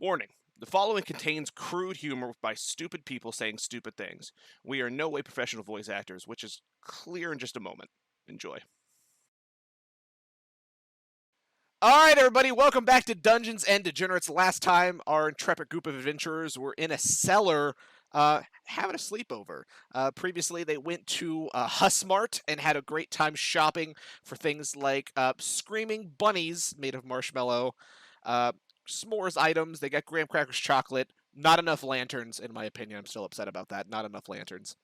Warning. The following contains crude humor by stupid people saying stupid things. We are in no way professional voice actors, which is clear in just a moment. Enjoy. Alright, everybody, welcome back to Dungeons and Degenerates. Last time, our intrepid group of adventurers were in a cellar having a sleepover. Previously, they went to Husmart and had a great time shopping for things like screaming bunnies made of marshmallow, s'mores items. They got graham crackers, chocolate. Not enough lanterns, in my opinion. I'm still upset about that. Not enough lanterns.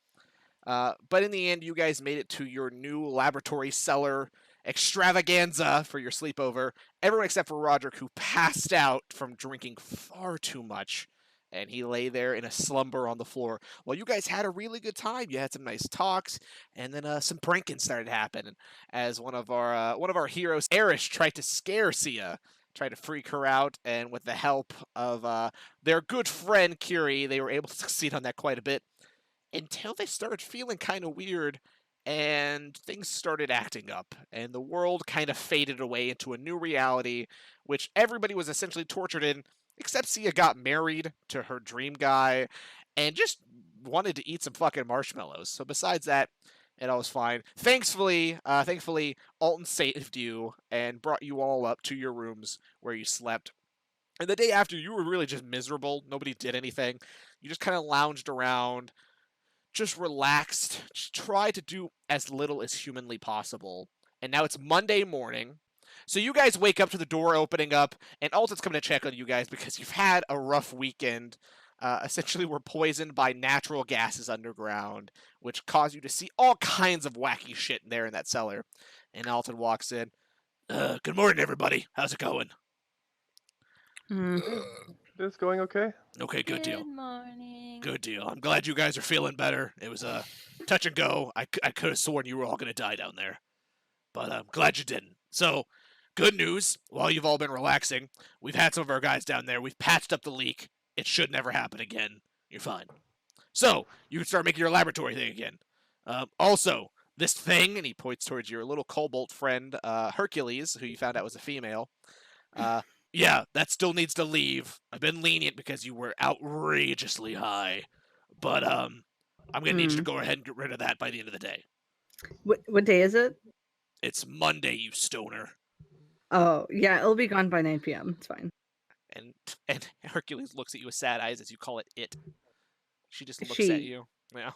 But in the end, you guys made it to your new laboratory cellar extravaganza for your sleepover. Everyone except for Roderick, who passed out from drinking far too much. And he lay there in a slumber on the floor. Well, you guys had a really good time. You had some nice talks, and then some pranking started happening. As one of our heroes, Erish, tried to scare Sia, tried to freak her out, and with the help of their good friend Curie, they were able to succeed on that quite a bit. Until they started feeling kind of weird, and things started acting up, and the world kind of faded away into a new reality, which everybody was essentially tortured in, except Sia got married to her dream guy, and just wanted to eat some fucking marshmallows. So besides that, it all was fine. Thankfully, Alton saved you and brought you all up to your rooms where you slept. And the day after, you were really just miserable. Nobody did anything. You just kind of lounged around, just relaxed, just try to do as little as humanly possible. And now it's Monday morning. So you guys wake up to the door opening up, and Alton's coming to check on you guys because you've had a rough weekend. Essentially, we're poisoned by natural gases underground, which cause you to see all kinds of wacky shit in there in that cellar. And Alton walks in. Good morning, everybody. How's it going? It's going okay. Okay, good deal. Good morning. Good deal. I'm glad you guys are feeling better. It was a touch and go. I could have sworn you were all going to die down there. But I'm glad you didn't. So, good news. While you've all been relaxing, we've had some of our guys down there. We've patched up the leak. It should never happen again. You're fine. So, you can start making your laboratory thing again. Also, this thing, and he points towards your little cobalt friend, Hercules, who you found out was a female. Yeah, that still needs to leave. I've been lenient because you were outrageously high. But I'm going to need you to go ahead and get rid of that by the end of the day. What day is it? It's Monday, you stoner. Oh, yeah, it'll be gone by 9 p.m. It's fine. And Hercules looks at you with sad eyes as you call it. She just looks at you. Yeah.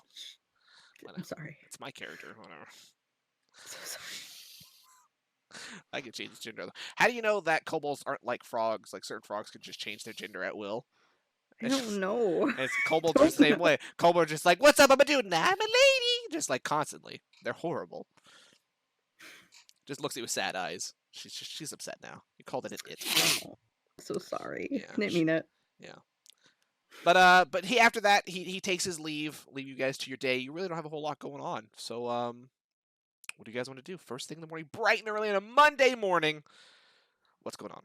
I'm sorry. It's my character. Whatever. So sorry. I can change gender. How do you know that kobolds aren't like frogs? Like certain frogs can just change their gender at will. I don't know. Kobolds are the same way. Kobolds are just like, what's up, I'm a dude, and I'm a lady! Just like constantly. They're horrible. Just looks at you with sad eyes. She's upset now. You called it an it. Oh, so sorry. Yeah, Didn't mean it. Yeah. But he after that he takes his leave you guys to your day. You really don't have a whole lot going on. So what do you guys want to do? First thing in the morning, bright and early on a Monday morning. What's going on?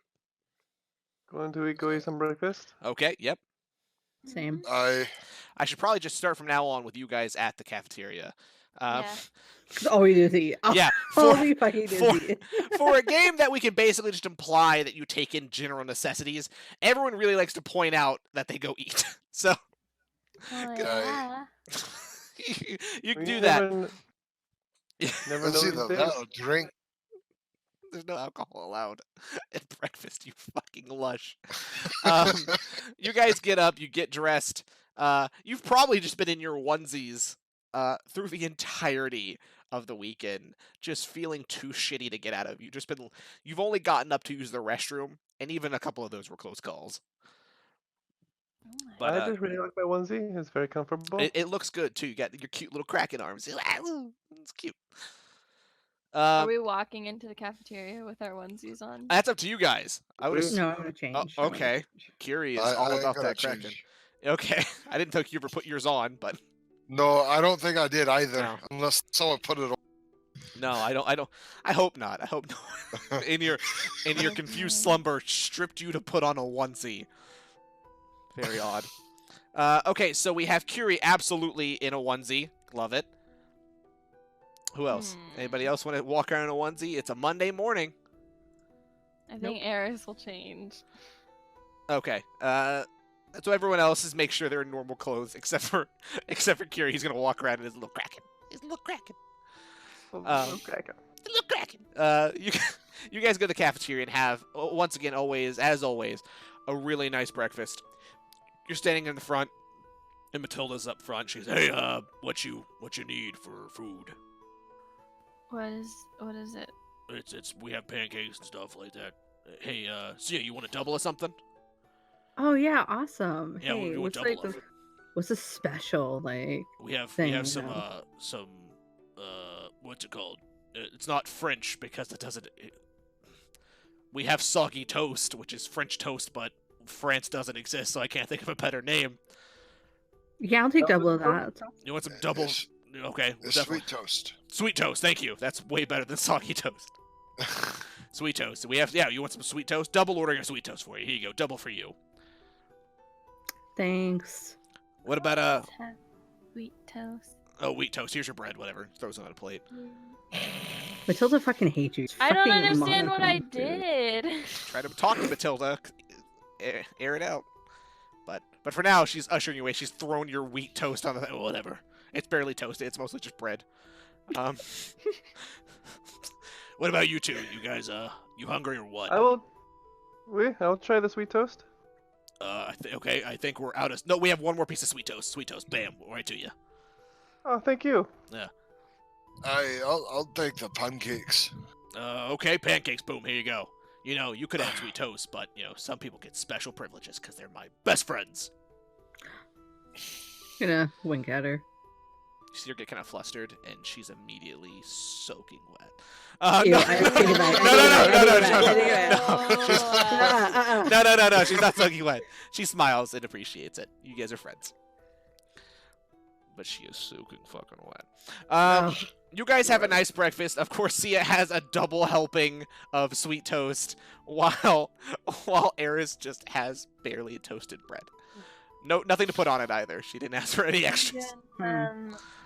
Going to go eat some breakfast? Okay, yep. Same. I should probably just start from now on with you guys at the cafeteria. Yeah. All we do is eat. Yeah. All we fucking do is eat. For a game that we can basically just imply that you take in general necessities, everyone really likes to point out that they go eat. So Oh, yeah. you can do that. Never Let's see know the that'll drink. There's no alcohol allowed at breakfast, you fucking lush. You guys get up, you get dressed. You've probably just been in your onesies through the entirety of the weekend, just feeling too shitty to get out of. You've only gotten up to use the restroom, and even a couple of those were close calls. But I just really like my onesie. It's very comfortable. it looks good too. You got your cute little Kraken arms. It's cute. Are we walking into the cafeteria with our onesies on? That's up to you guys. No, I'm gonna change. Okay. Curie is all I about gotta that Kraken. change. Okay. I didn't think you ever put yours on, but No, I don't think I did either. No. Unless someone put it on. no, I don't. I hope not. I hope no. in your confused slumber, stripped you to put on a onesie. Very odd. Okay, so we have Curie absolutely in a onesie. Love it. Who else? Anybody else want to walk around in a onesie? It's a Monday morning. I think Eris will change. Okay. So everyone else is make sure they're in normal clothes, except for Kiri. He's gonna walk around in his little kraken. His little kraken. Okay. Little kraken. You guys go to the cafeteria and have once again, always as always, a really nice breakfast. You're standing in the front, and Matilda's up front. She's, hey, what you need for food? What is it? It's we have pancakes and stuff like that. Hey, Sia, you want a double or something? Oh yeah, awesome. Yeah, we'll hey, do a what's double like of the, what's a special like? We have thing, some yeah. what's it called? It's not French because it doesn't. We have soggy toast, which is French toast, but France doesn't exist, so I can't think of a better name. Yeah, I'll take double of that. You want some double? It's- Okay, It's definitely. sweet toast. Sweet toast, thank you. That's way better than soggy toast. Sweet toast. We have, yeah. You want some sweet toast? Double ordering a sweet toast for you. Here you go, double for you. Thanks. What about Let's have wheat toast. oh, wheat toast? Here's your bread. Whatever. Throws it on a plate. Matilda fucking hates you. I don't Fucking understand what I monotone, dude. did. Try to talk to Matilda. Air it out. But for now, she's ushering you away. She's thrown your wheat toast on the whatever. It's barely toasted. It's mostly just bread. What about you two? You guys, you hungry or what? I'll try the sweet toast. Okay. I think we're out of. No, we have one more piece of sweet toast. Sweet toast. Bam. Right to you. Oh, thank you. I'll take the pancakes. Okay. Pancakes. Boom. Here you go. You know, you could have sweet toast, but you know, some people get special privileges because they're my best friends. Gonna wink at her. You see her get kind of flustered, and she's immediately soaking wet. Ew, No. I take it back, I take it back. No, she's not soaking wet. She smiles and appreciates it. You guys are friends. But she is soaking fucking wet. You guys have a nice breakfast. Of course, Sia has a double helping of sweet toast, while Eris just has barely toasted bread. No, nothing to put on it either. She didn't ask for any extras.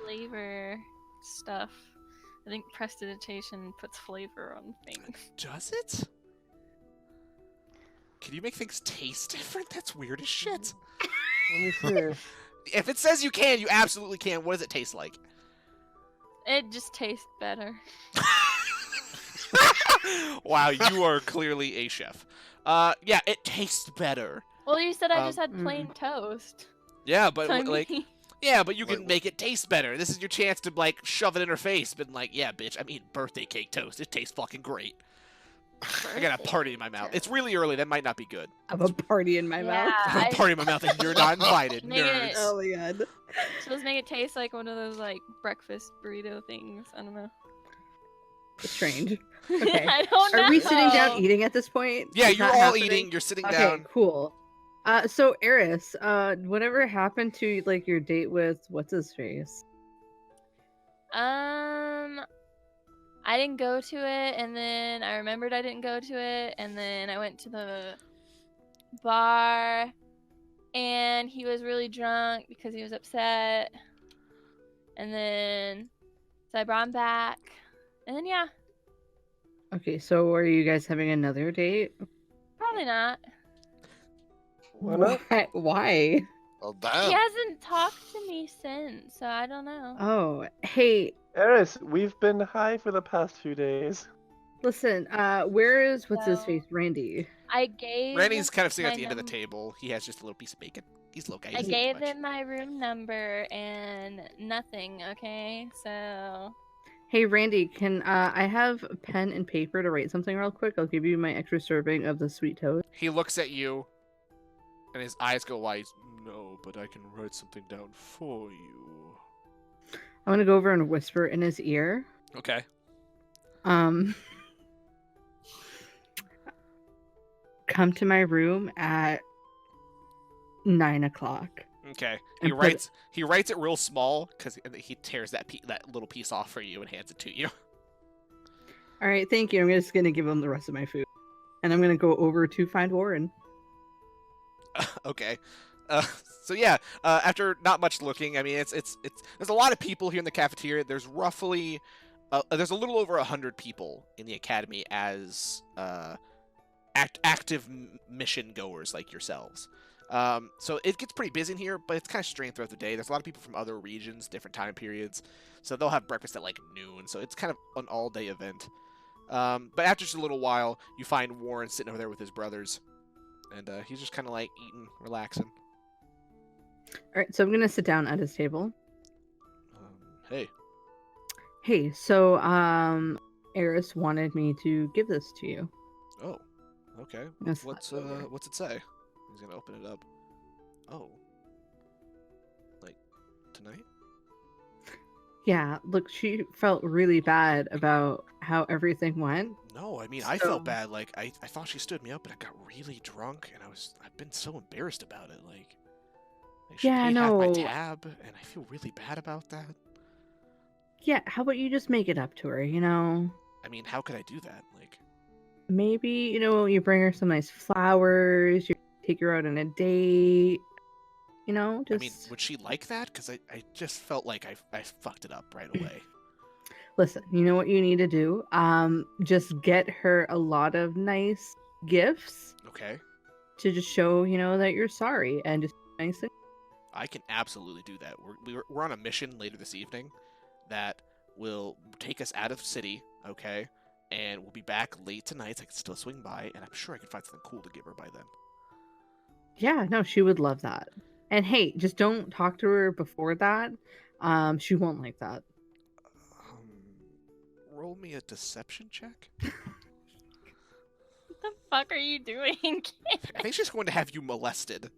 Flavor stuff. I think prestidigitation puts flavor on things. Does it? Can you make things taste different? That's weird as shit. Let me see. If it says you can, you absolutely can. What does it taste like? It just tastes better. Wow, you are clearly a chef. Yeah, it tastes better. Well, you said I just Um, had plain toast. Yeah, but So I like, mean- yeah, but you can Like, make it taste better. This is your chance to like shove it in her face, but like, yeah, bitch, I'm eating birthday cake toast. It tastes fucking great. I got a party in my mouth. It's really early. That might not be good. I have a party in my mouth. I have a party in my mouth, and you're not invited, Make nerds. it- Oh my god. Supposed to make it taste like one of those like breakfast burrito things. I don't know. Strange. Okay. I don't know. Are we sitting down eating at this point? Yeah, Is you're that all happening? eating. You're sitting Okay, down. cool. So Eris, whatever happened to like your date with what's his face? I didn't go to it, and then I remembered I didn't go to it, and then I went to the bar, and he was really drunk because he was upset, and then so I brought him back, and then yeah, Okay, so are you guys having another date? probably not. Why not? Why? Oh, He damn. hasn't talked to me since, so I don't know. Oh, hey, Eris, we've been high for the past few days. listen, where is what's his So- face? Randy. I gave Randy's kind of sitting at my the end of the num- table. He has just a little piece of bacon. He's low guy. I gave him my room number and nothing. Okay, so Hey Randy, can I have a pen and paper to write something real quick? I'll give you my extra serving of the sweet toast. He looks at you, and his eyes go wide. No, but I can write something down for you. I'm gonna go over and whisper in his ear. Okay. Come to my room at 9 o'clock. Okay. And He writes it real small because he tears that little piece off for you and hands it to you. All right, thank you. I'm just gonna give him the rest of my food, and I'm gonna go over to find Warren. Okay. So yeah, after not much looking, I mean, it's there's a lot of people here in the cafeteria. There's roughly there's a little over 100 people in the academy as active mission goers like yourselves. So it gets pretty busy in here, but it's kind of strained throughout the day. There's a lot of people from other regions, different time periods, so they'll have breakfast at like noon. So it's kind of an all-day event. But after just a little while, you find Warren sitting over there with his brothers, and he's just kind of like eating, relaxing. All right, so I'm gonna sit down at his table. Hey. Hey, so Eris wanted me to give this to you. Oh. Okay. Yes. What's it say? He's gonna open it up. Oh. Like tonight? Yeah, look, she felt really bad about how everything went. No, I mean I felt bad. Like I thought she stood me up, but I got really drunk, and I've been so embarrassed about it. Like she Yeah, paid half my no. tab, and I feel really bad about that. Yeah, how about you just make it up to her, you know? I mean, how could I do that? Like, Maybe, you know, you bring her some nice flowers, you take her out on a date, you know, just... I mean, would she like that? Because I just felt like I fucked it up right away. Listen, you know what you need to do? Just get her a lot of nice gifts Okay. to just show, you know, that you're sorry and just nice things. I can absolutely do that. We're on a mission later this evening that will take us out of the city, okay? And we'll be back late tonight, so I can still swing by, and I'm sure I can find something cool to give her by then. Yeah, no, she would love that. And hey, just don't talk to her before that. She won't like that. Roll me a deception check. What the fuck are you doing? I think she's going to have you molested.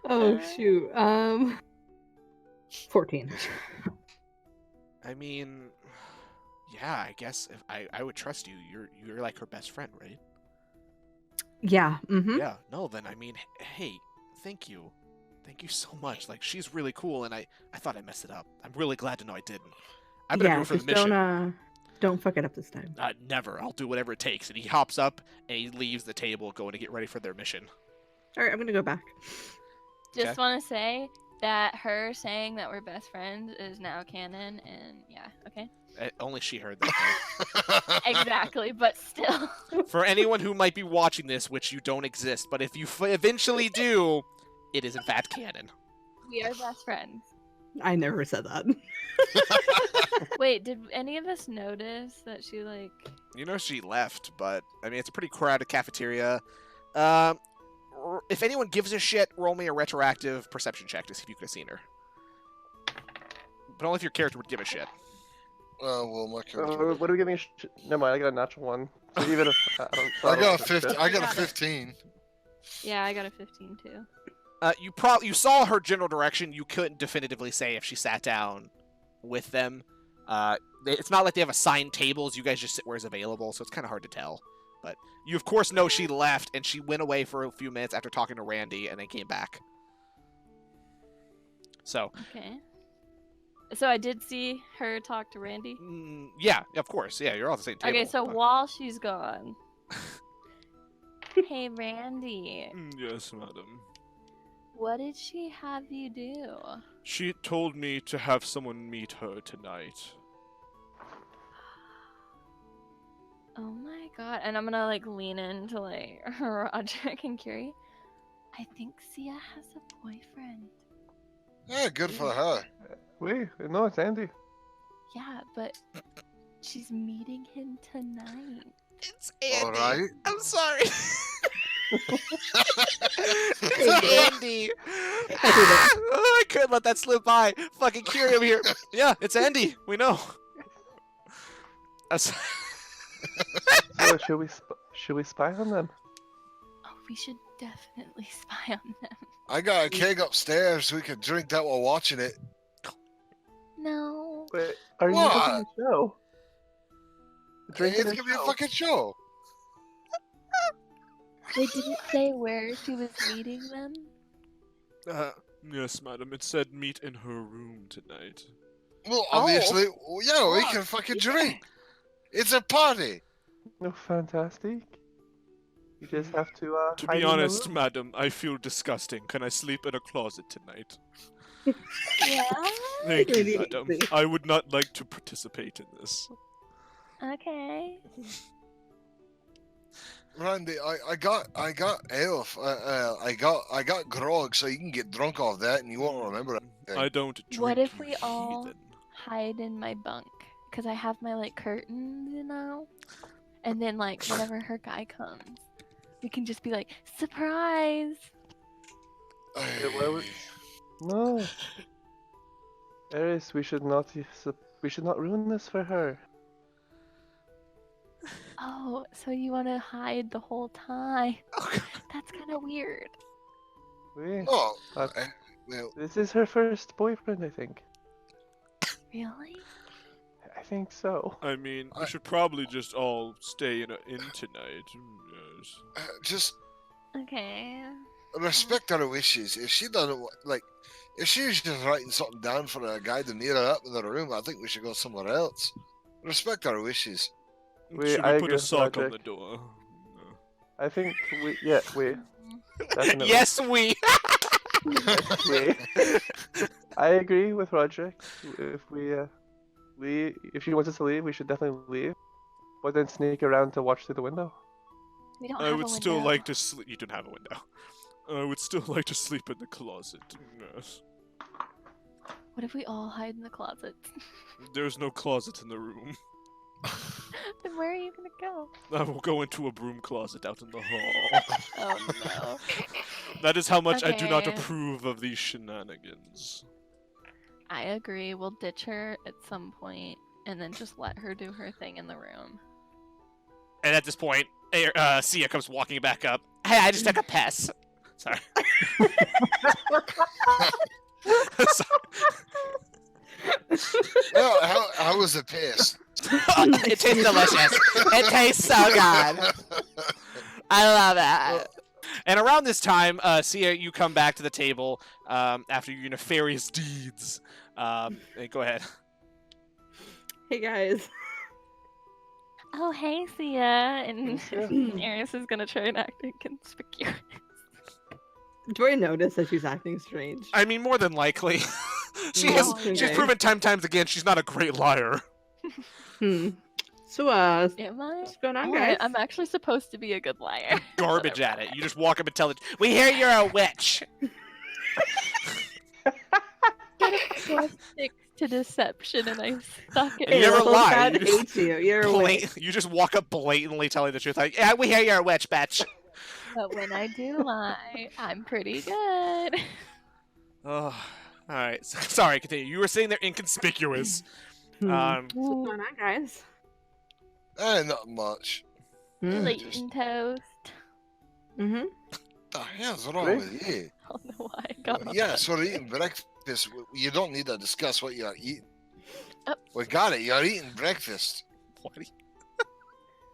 Oh shoot. 14. I mean, yeah, I guess if I would trust you. You're like her best friend, right? Yeah. Mm-hmm. Yeah. No, then I mean, hey, thank you. Thank you so much. Like, she's really cool, and I thought I messed it up. I'm really glad to know I didn't. I'm gonna go for the just mission. don't fuck it up this time. Never. I'll do whatever it takes. And he hops up and he leaves the table, going to get ready for their mission. All right, I'm gonna go back. Just Okay. want to say that her saying that we're best friends is now canon, and yeah, okay. Only she heard that. Exactly, but still. For anyone who might be watching this, which you don't exist, but if you eventually do, it is in fact canon. We are best friends. I never said that. Wait, did any of us notice that she like... You know she left, but I mean it's a pretty crowded cafeteria. If anyone gives a shit, roll me a retroactive perception check to see if you could have seen her. But only if your character would give a shit. Well, my character. What are we getting? Never mind, I got a natural one. So even if I got a 15. I got a 15. Yeah, I got a 15 too. You saw her general direction. You couldn't definitively say if she sat down with them. It's not like they have assigned tables. You guys just sit where's available, so it's kind of hard to tell. But you, of course, know she left, and she went away for a few minutes after talking to Randy, and then came back. So. Okay. So I did see her talk to Randy? Yeah, of course. Yeah, you're all at the same table. Okay, so but... while she's gone... Hey, Randy. Yes, madam. What did she have you do? She told me to have someone meet her tonight. Oh my god. And I'm gonna like lean into like Roderick and Curie. I think Sia has a boyfriend. Yeah, good for her. Wait, no, it's Andy. Yeah, but she's meeting him tonight. It's Andy. All right. I'm sorry. It's Andy. I couldn't let that slip by. Fucking Curie over here. Yeah, it's Andy. We know. Oh, should we spy on them? Oh, we should definitely spy on them. I got a keg upstairs. We can drink that while watching it. No. Wait, are you What? watching the show? Drinking It's and gonna be a show. fucking show. They didn't say where she was meeting them? Yes, madam. It said meet in her room tonight. Well, obviously, yeah, we Fuck, can fucking yeah. drink. It's a party. No, fantastic. You just have to. To hide be in the honest, room. madam, I feel disgusting. Can I sleep in a closet tonight? Yeah? Thank you, Really? madam. I would not like to participate in this. Okay. Randy, I got Elf. I got grog, so you can get drunk off that, and you won't remember it. I don't drink. What if you we all heathen. hide in my bunk? Because I have my like curtains, you know? And then like whenever her guy comes, we can just be like, surprise! No. Eris, we should not ruin this for her. Oh, so you want to hide the whole time? That's kind of weird. We, Oh, Uh, well, this is her first boyfriend, I think. Really? I think so. I mean, we I- should probably just all stay in tonight. Yes. just Okay. respect her wishes. If she doesn't if she's just writing something down for a guy to meet her up in the room, I think we should go somewhere else. Respect her wishes. Should I we put agree a with sock on Roderick. the door? I think we definitely. Yes, we. we. I agree with Roderick. If she wants us to leave, we should definitely leave. But then sneak around to watch through the window. We don't I have would a still window. like to sleep. You don't have a window. I would still like to sleep in the closet. Yes. What if we all hide in the closet? There's no closet in the room. Then where are you gonna go? I will go into a broom closet out in the hall. Oh no. That is how much I do not Okay. approve of these shenanigans. I agree. We'll ditch her at some point and then just let her do her thing in the room. And at this point, Sia comes walking back up. Hey, I just took a piss. Sorry. Well, how was the piss? It tastes delicious. It tastes so good. I love it. And around this time, Sia, you come back to the table after your nefarious deeds. Hey, go ahead. Hey guys. Oh, hey, Sia. And Yeah. Eris is gonna try and act inconspicuous. Do I notice that she's acting strange? I mean, more than likely. She's Okay. proven times again she's not a great liar. So, Am I? what's going on, Oh, guys? I'm actually supposed to be a good liar. Garbage at it. You just walk up and tell it, we hear you're a witch. +6 to deception, and I suck at You it. never Well, lie, God you just hates you. You're a witch. You just walk up blatantly telling the truth. Like, yeah, we hear you're a witch, bitch. But when I do lie, I'm pretty good. Oh, all right. Sorry, continue. You were saying they're inconspicuous. What's going on, guys? Not much. Blatant toast. Mm-hmm. The hell's wrong Rick? with you? I don't know why I got on Yes, we're eating breakfast. You don't need to discuss what you are eating. Oh. We got it. You're eating breakfast. What?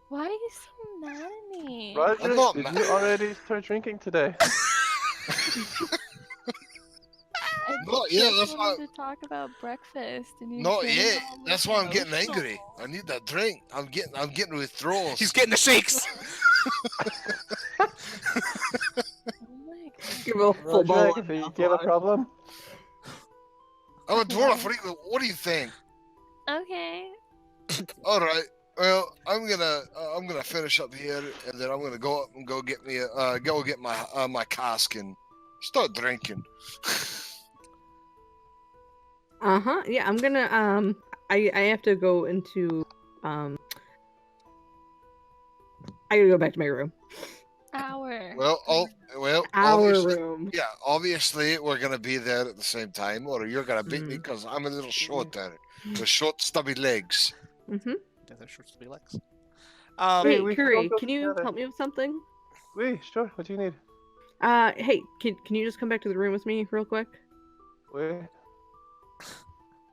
Why are you so mad at me? Roger, not did mad. you already start drinking today? I Not yet, just that's why- wanted to talk about breakfast, and you Not getting yet. all That's why I'm getting emotional. angry. I need that drink. I'm getting withdrawals. He's getting the shakes. Oh my god. Give a full ball Roderick, of do you have a mouthwash. problem? I'm a dwarf. What do you think? Okay. All right. Well, I'm gonna finish up here, and then I'm gonna go up and go get my my cask and start drinking. Yeah, I'm gonna I have to go into I gotta go back to my room. Hour. Well, Our obviously, room. yeah, obviously we're gonna be there at the same time, or you're gonna beat me Mm. because I'm a little short there, with short stubby legs. Mm-hmm. That shorts to be legs. Hey, we can all Curry, go can you together. help me with something? Wait, sure. What do you need? Hey, can you just come back to the room with me real quick? Wait.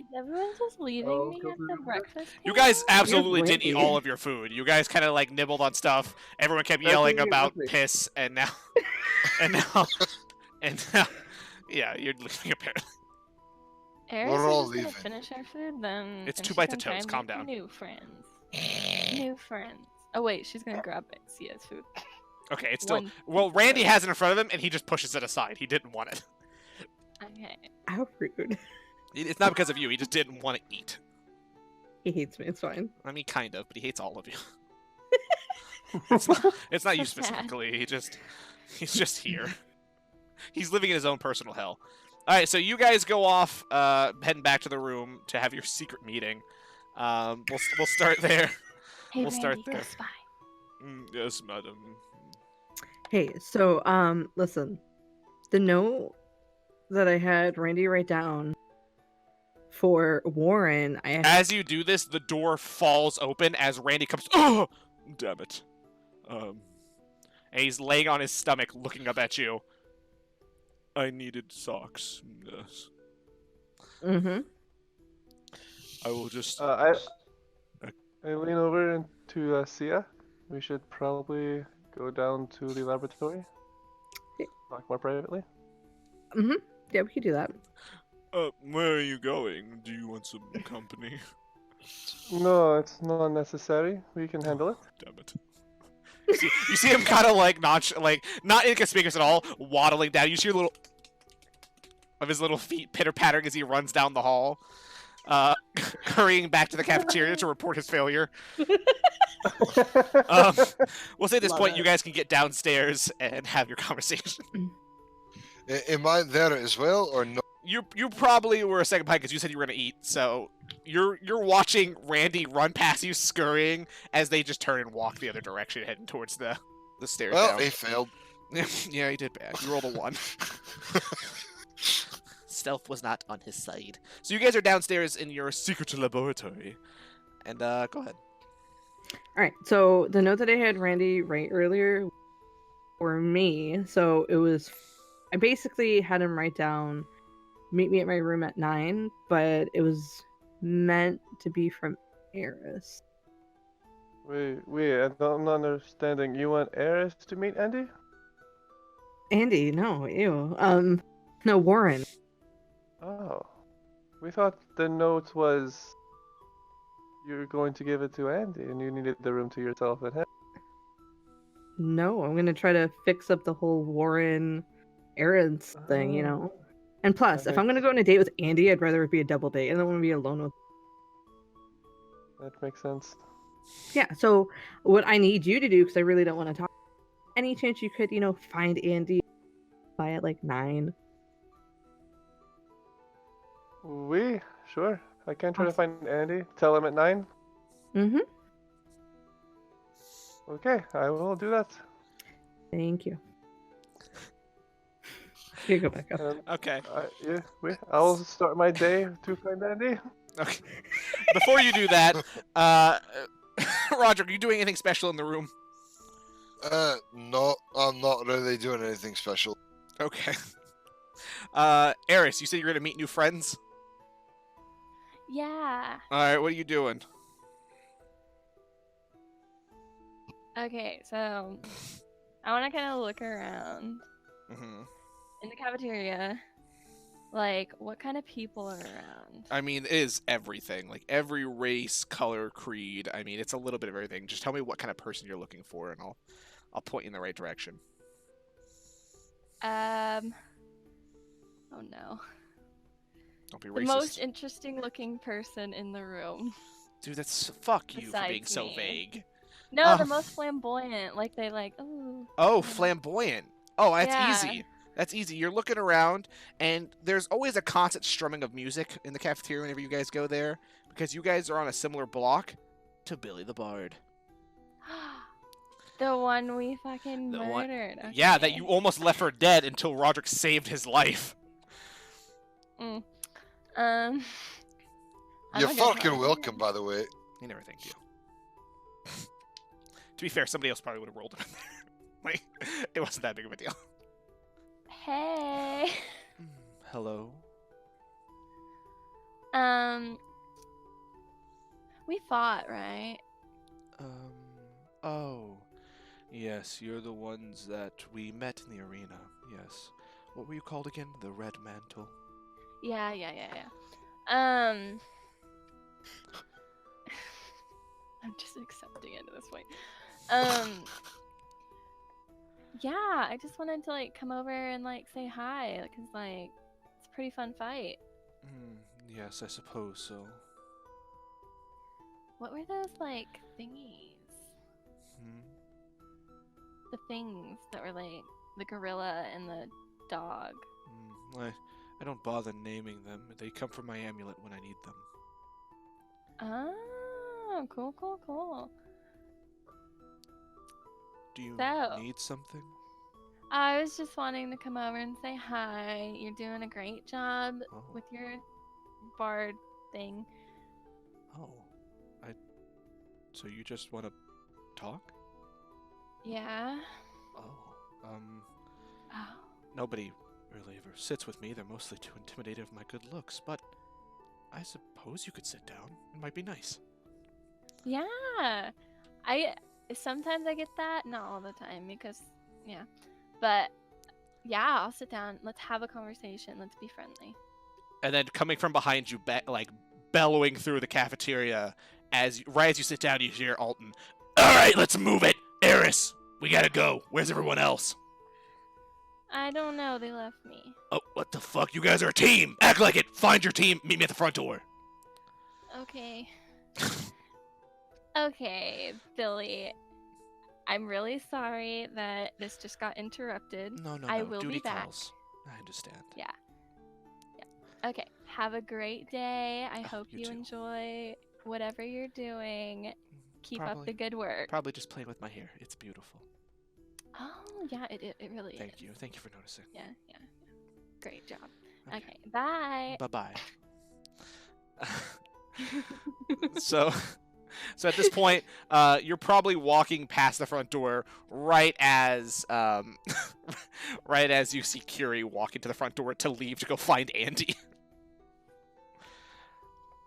Is everyone just leaving Oh, me go at through the the- breakfast You table? guys absolutely didn't eat Wendy. all of your food. You guys kind of like nibbled on stuff. Everyone kept That's yelling what you about with me. piss, and now, and now, yeah, you're leaving apparently. Eris We're is all just gonna leaving. finish our food, then It's and 2 she's bites of gonna try toast, and calm make down. New friends. New friends. Oh wait, she's gonna grab Sia's food. Okay, it's still. One- Well, Randy has it in front of him, and he just pushes it aside. He didn't want it. Okay. How rude. It's not because of you. He just didn't want to eat. He hates me. It's fine. I mean, kind of, but he hates all of you. It's not you So sad. specifically. He's just here. He's living in his own personal hell. All right, so you guys go off, heading back to the room to have your secret meeting. We'll start there. Hey, We'll start Randy, go there. spy. Yes, madam. Hey, so listen, the note that I had Randy write down for Warren, As you do this, the door falls open as Randy comes. Oh, damn it. And he's laying on his stomach, looking up at you. I needed socks. Yes. Mm-hmm. I will just. I lean over into Sia. We should probably go down to the laboratory. Yeah. Talk more privately. Mm-hmm. Yeah, we could do that. Where are you going? Do you want some company? No, it's not necessary. We can handle it. Damn it. You see him kind of like not inconspicuous at all, waddling down. You see a little of his little feet pitter pattering as he runs down the hall, hurrying back to the cafeteria to report his failure. We'll say at this Love point it. you guys can get downstairs and have your conversation. Am I there as well, or no? You probably were a second behind because you said you were gonna eat, so you're watching Randy run past you, scurrying as they just turn and walk the other direction, heading towards the stairs Well, down. he failed. Yeah, he did bad. You rolled a 1. Stealth was not on his side. So you guys are downstairs in your secret laboratory, and go ahead. All right. So the note that I had Randy write earlier for me, so it was, I basically had him write down, meet me at my room at 9, but it was meant to be from Eris. Wait, I'm not understanding. You want Eris to meet Andy? Andy, no, ew. No, Warren. Oh. We thought the note was you were going to give it to Andy and you needed the room to yourself and him. No, I'm gonna try to fix up the whole Warren Eris thing, you know. And plus, if I'm gonna go on a date with Andy, I'd rather it be a double date. I don't want to be alone with. That makes sense. Yeah. So what I need you to do, because I really don't want to talk. Any chance you could, find Andy by at like 9? Sure. I can try to find Andy. Tell him at 9. Mm-hmm. Okay, I will do that. Thank you. You go back up. Okay. I'll start my day to find Andy. Okay. Before you do that, Roger, are you doing anything special in the room? No, I'm not really doing anything special. Okay. Eris, you said you're gonna meet new friends? Yeah. Alright, what are you doing? Okay, so I want to kind of look around Mm-hmm. in the cafeteria. Like, what kind of people are around? I mean, it is everything. Like, every race, color, creed. I mean, it's a little bit of everything. Just tell me what kind of person you're looking for, and I'll point you in the right direction. Oh no. Don't be The racist. most interesting looking person in the room. Dude, that's... Fuck you for being Besides so me. vague. No, the Oh. most flamboyant. Like, they like, ooh. Oh, flamboyant. Oh, that's Yeah. easy. That's easy. You're looking around, and there's always a constant strumming of music in the cafeteria whenever you guys go there, because you guys are on a similar block to Billy the Bard. The one we fucking The one- murdered. Yeah, that okay. you almost left for dead until Roderick saved his life. I'm You're a good fucking one. welcome, by the way. He never thanked you. To be fair, somebody else probably would have rolled him in there. Like, it wasn't that big of a deal. Hey. Hello. We fought, right? Oh. Yes, you're the ones that we met in the arena. Yes. What were you called again? The Red Mantle? Yeah. I'm just accepting it at this point. Yeah, I just wanted to like come over and like say hi, cause like it's a pretty fun fight. Yes, I suppose so. What were those like thingies? Hmm. The things that were like the gorilla and the dog. I don't bother naming them. They come from my amulet when I need them. Oh, cool, cool, cool. Do you So- need something? I was just wanting to come over and say hi. You're doing a great job Oh. with your bard thing. Oh. So you just want to talk? Yeah. Oh. Oh. Nobody really ever sits with me. They're mostly too intimidated of my good looks, but I suppose you could sit down. It might be nice. Yeah. Sometimes I get that, not all the time because yeah. But yeah, I'll sit down. Let's have a conversation. Let's be friendly. And then coming from behind you, like bellowing through the cafeteria, right as you sit down, you hear Alton. All right, let's move it, Eris. We gotta go. Where's everyone else? I don't know, they left me. Oh, what the fuck? You guys are a team. Act like it. Find your team. Meet me at the front door. Okay. Okay, Billy. I'm really sorry that this just got interrupted. No. I will Duty be back. calls. I understand. Yeah. Okay. Have a great day. I Oh, hope you you too. enjoy whatever you're doing. Keep up the Probably- good work. Probably just playing with my hair. It's beautiful. Oh, yeah, it really is. Thank you. Thank you for noticing. Yeah. Great job. Okay, bye. Bye-bye. So at this point, you're probably walking past the front door right as right as you see Curie walk into the front door to leave to go find Andy.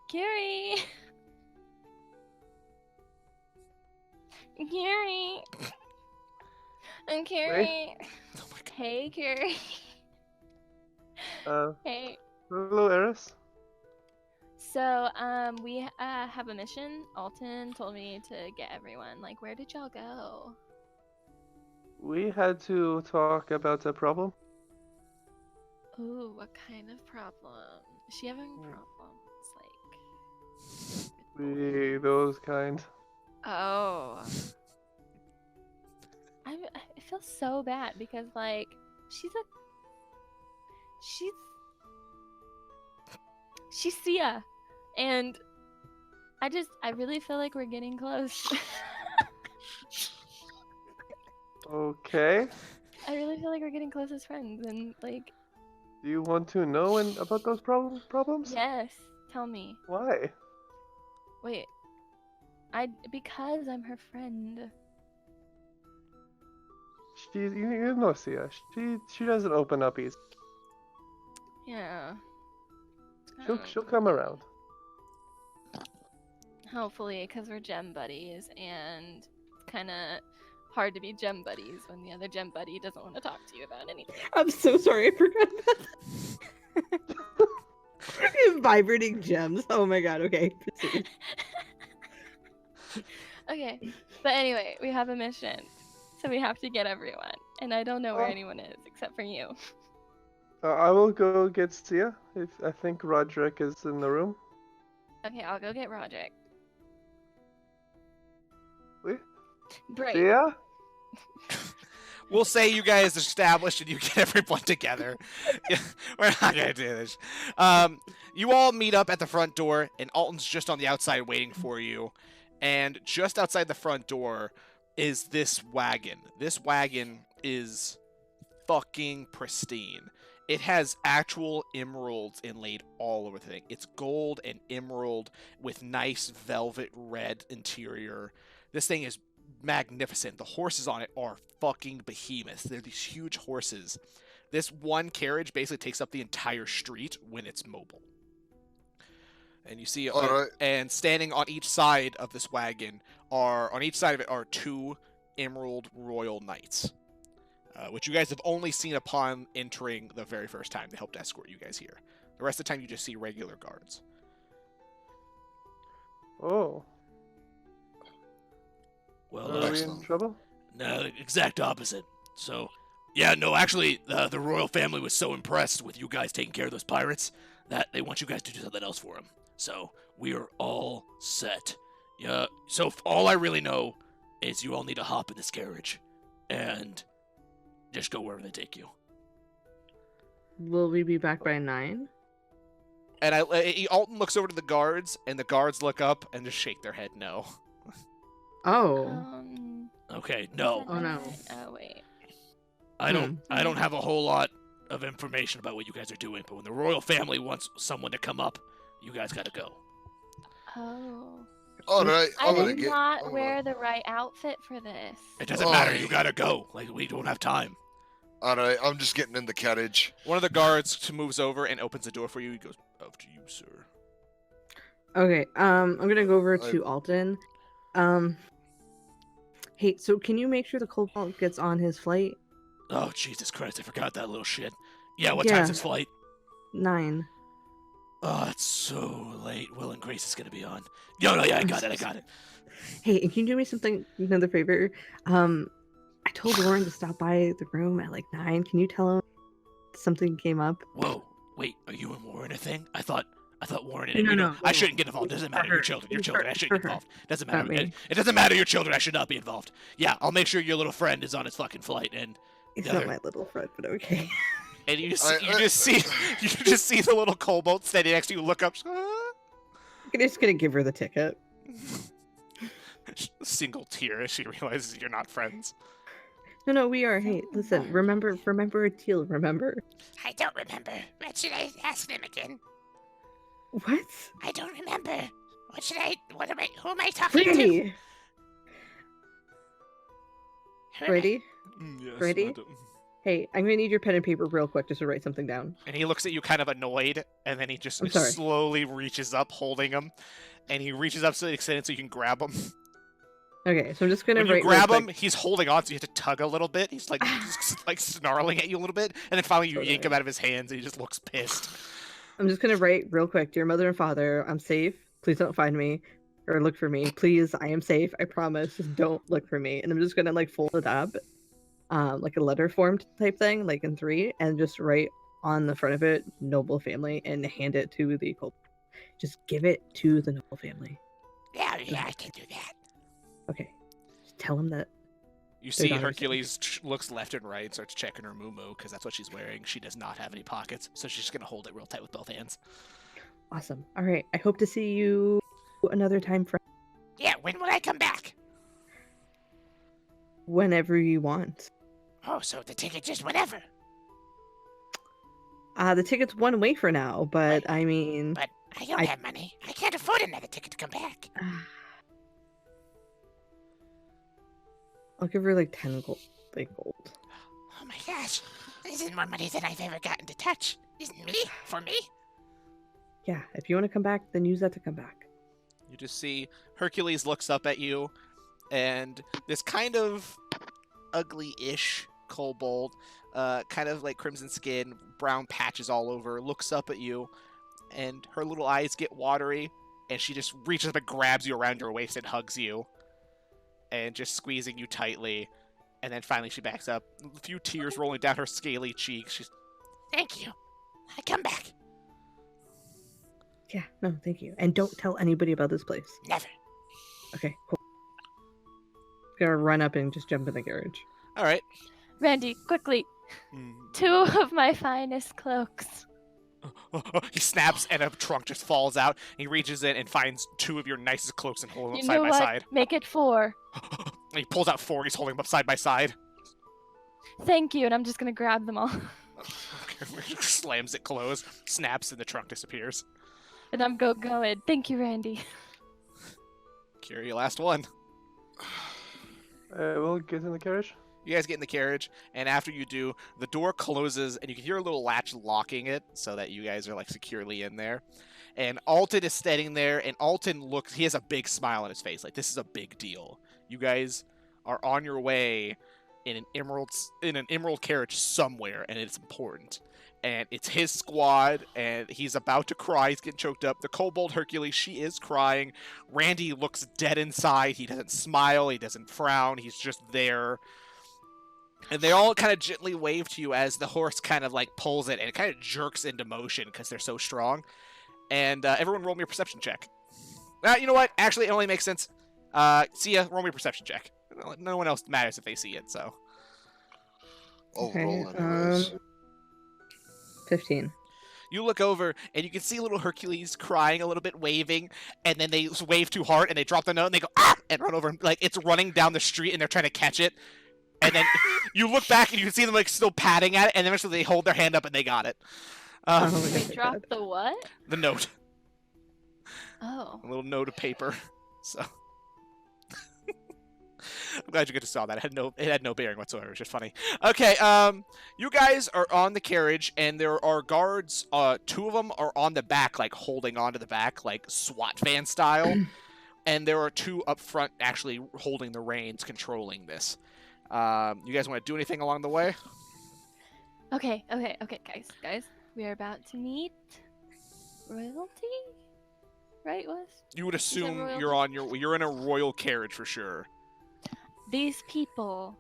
Gary. Gary. I'm Carrie. Oh my god. Hey, Carrie. Hey. Hello, Eris. So, we have a mission. Alton told me to get everyone. Like, where did y'all go? We had to talk about a problem. Ooh, what kind of problem? Is she having problems? Like, Those kind. oh. I feel so bad because, like, she's Sia, and I really feel like we're getting close. Okay. I really feel like we're getting close as friends, and like, Do you want to know about those problems? yes, tell me. Why? Wait, because I'm her friend. You know Sia. She doesn't open up easy. Yeah. She'll come around. Hopefully, because we're gem buddies, and it's kind of hard to be gem buddies when the other gem buddy doesn't want to talk to you about anything. I'm so sorry, I forgot about that. Vibrating gems. Oh my god, okay. Proceed. Okay, but anyway, we have a mission, so we have to get everyone, and I don't know where Oh. anyone is except for you. I will go get Sia. If I think Roderick is in the room. Okay, I'll go get Roderick. Wait, Great. Sia? We'll say you guys established and you get everyone together. Yeah, we're not gonna do this. You all meet up at the front door, and Alton's just on the outside waiting for you. And just outside the front door is this wagon. This wagon is fucking pristine. It has actual emeralds inlaid all over the thing. It's gold and emerald with nice velvet red interior. This thing is magnificent. The horses on it are fucking behemoths. They're these huge horses. This one carriage basically takes up the entire street when it's mobile. And you see, All right. and standing on each side of this wagon on each side of it are two Emerald Royal Knights, which you guys have only seen upon entering the very first time. They helped escort you guys here. The rest of the time, you just see regular guards. Oh. Well, Are we in Excellent. trouble? no, exact opposite. So, yeah, no, actually, the royal family was so impressed with you guys taking care of those pirates that they want you guys to do something else for them. So, we are all set. Yeah, so all I really know is you all need to hop in this carriage and just go wherever they take you. Will we be back by 9? And Alton looks over to the guards, and the guards look up and just shake their head no. Oh. Okay, no. Oh, no. Oh wait. I don't have a whole lot of information about what you guys are doing, but when the royal family wants someone to come up, you guys gotta go. Oh. All right, I I'm gonna did get. not I'm wear the right outfit for this. It doesn't matter, you gotta go. Like, we don't have time. All right, I'm just getting in the carriage. One of the guards moves over and opens the door for you. He goes, "After you, sir." Okay, I'm gonna go over I- to Alton. Hey, so can you make sure the Cobalt gets on his flight? Oh, Jesus Christ, I forgot that little shit. Yeah, what Yeah. time's his flight? 9. Oh, it's so late. Will and Grace is gonna be on. No, yeah, I got it. Hey, and can you do me another favor? I told Lauren to stop by the room at like 9. Can you tell him something came up? Whoa, wait, are you and Warren a thing? I thought Warren and No. I shouldn't get involved. Doesn't matter. For Your her. children. Your For children. I shouldn't get her. involved. Doesn't Not matter. me. It doesn't matter. Your children. I should not be involved. Yeah, I'll make sure your little friend is on his fucking flight, and It's the not other- my little friend, but okay. and you just see the little kobold standing next to you. Look up. I'm just gonna give her the ticket. Single tear as she realizes you're not friends. No, we are. Hey, listen, remember Teal, remember? I don't remember. What should I ask them again? What? I don't remember. Who am I talking to? Ready? Who am I- Ready? Yes, Ready? madam. Hey, I'm gonna need your pen and paper real quick just to write something down. And he looks at you kind of annoyed, and then he just I'm sorry. slowly reaches up, holding him. And he reaches up so extended so you can grab him. Okay, so I'm just gonna When you write grab real him, quick. he's holding on, so you have to tug a little bit. He's like like snarling at you a little bit, and then finally you yank him out of his hands, and he just looks pissed. I'm just gonna write real quick. Dear mother and father, I'm safe. Please don't find me or look for me. Please, I am safe. I promise. Just don't look for me. And I'm just gonna like fold it up, like a letter formed type thing, like in 3, and just write on the front of it, noble family, and hand it to the Cobalt. Just give it to the noble family. Yeah, I can do that. Okay. Just tell him that. You see daughter's Hercules looks left and right, starts checking her muumuu, because that's what she's wearing. She does not have any pockets, so she's just going to hold it real tight with both hands. Awesome. All right. I hope to see you another time, friend. Yeah, when will I come back? Whenever you want. Oh, so the ticket just whenever. The ticket's one way for now, but I mean, But I don't have money. I can't afford another ticket to come back. I'll give her like 10 gold. Oh my gosh. This is more money than I've ever gotten to touch. Isn't me? For me? Yeah, if you want to come back, then use that to come back. You just see Hercules looks up at you, and this kind of ugly-ish kobold, kind of like crimson skin, brown patches all over, looks up at you, and her little eyes get watery, and she just reaches up and grabs you around your waist and hugs you, and just squeezing you tightly, and then finally she backs up, a few tears rolling down her scaly cheeks. She's, Thank you. I come back. Yeah, no, thank you. And don't tell anybody about this place. Never. Okay, cool. Gonna run up and just jump in the carriage. all right. Randy, quickly. Mm. 2 of my finest cloaks. He snaps, and a trunk just falls out. He reaches in and finds 2 of your nicest cloaks and holds them You up side know by what? side. Make it 4. And he pulls out 4. He's holding them up side by side. Thank you, and I'm just gonna grab them all. Slams it closed, snaps, and the trunk disappears. And I'm going. Thank you, Randy. Curie, last one. We'll get in the carriage. You guys get in the carriage, and after you do, the door closes, and you can hear a little latch locking it so that you guys are like securely in there. And Alton is standing there, and Alton looks, he has a big smile on his face, like this is a big deal. You guys are on your way in an emerald carriage somewhere, and it's important. And it's his squad, and he's about to cry. He's getting choked up. The kobold Hercules, she is crying. Randy looks dead inside. He doesn't smile. He doesn't frown. He's just there. And they all kind of gently wave to you as the horse kind of like pulls it, and it kind of jerks into motion because they're so strong. And everyone roll me a perception check. You know what? Actually, it only makes sense. See ya. Roll me a perception check. No one else matters if they see it, so. I'll roll anyways. 15. You look over, and you can see little Hercules crying a little bit, waving, and then they wave too hard, and they drop the note, and they go, ah! And run over, like, it's running down the street, and they're trying to catch it. And then you look back, and you can see them, like, still patting at it, and then eventually they hold their hand up, and they got it. Oh my They God. dropped the what? The note. Oh. A little note of paper. So. I'm glad you get to saw that. It had no bearing whatsoever. It was just funny. Okay, you guys are on the carriage, and there are guards. 2 of them are on the back, like holding onto the back, like SWAT van style, and there are 2 up front, actually holding the reins, controlling this. You guys want to do anything along the way? Okay, guys. We are about to meet royalty, right, Wes? You would assume royalty? you're in a royal carriage for sure. These people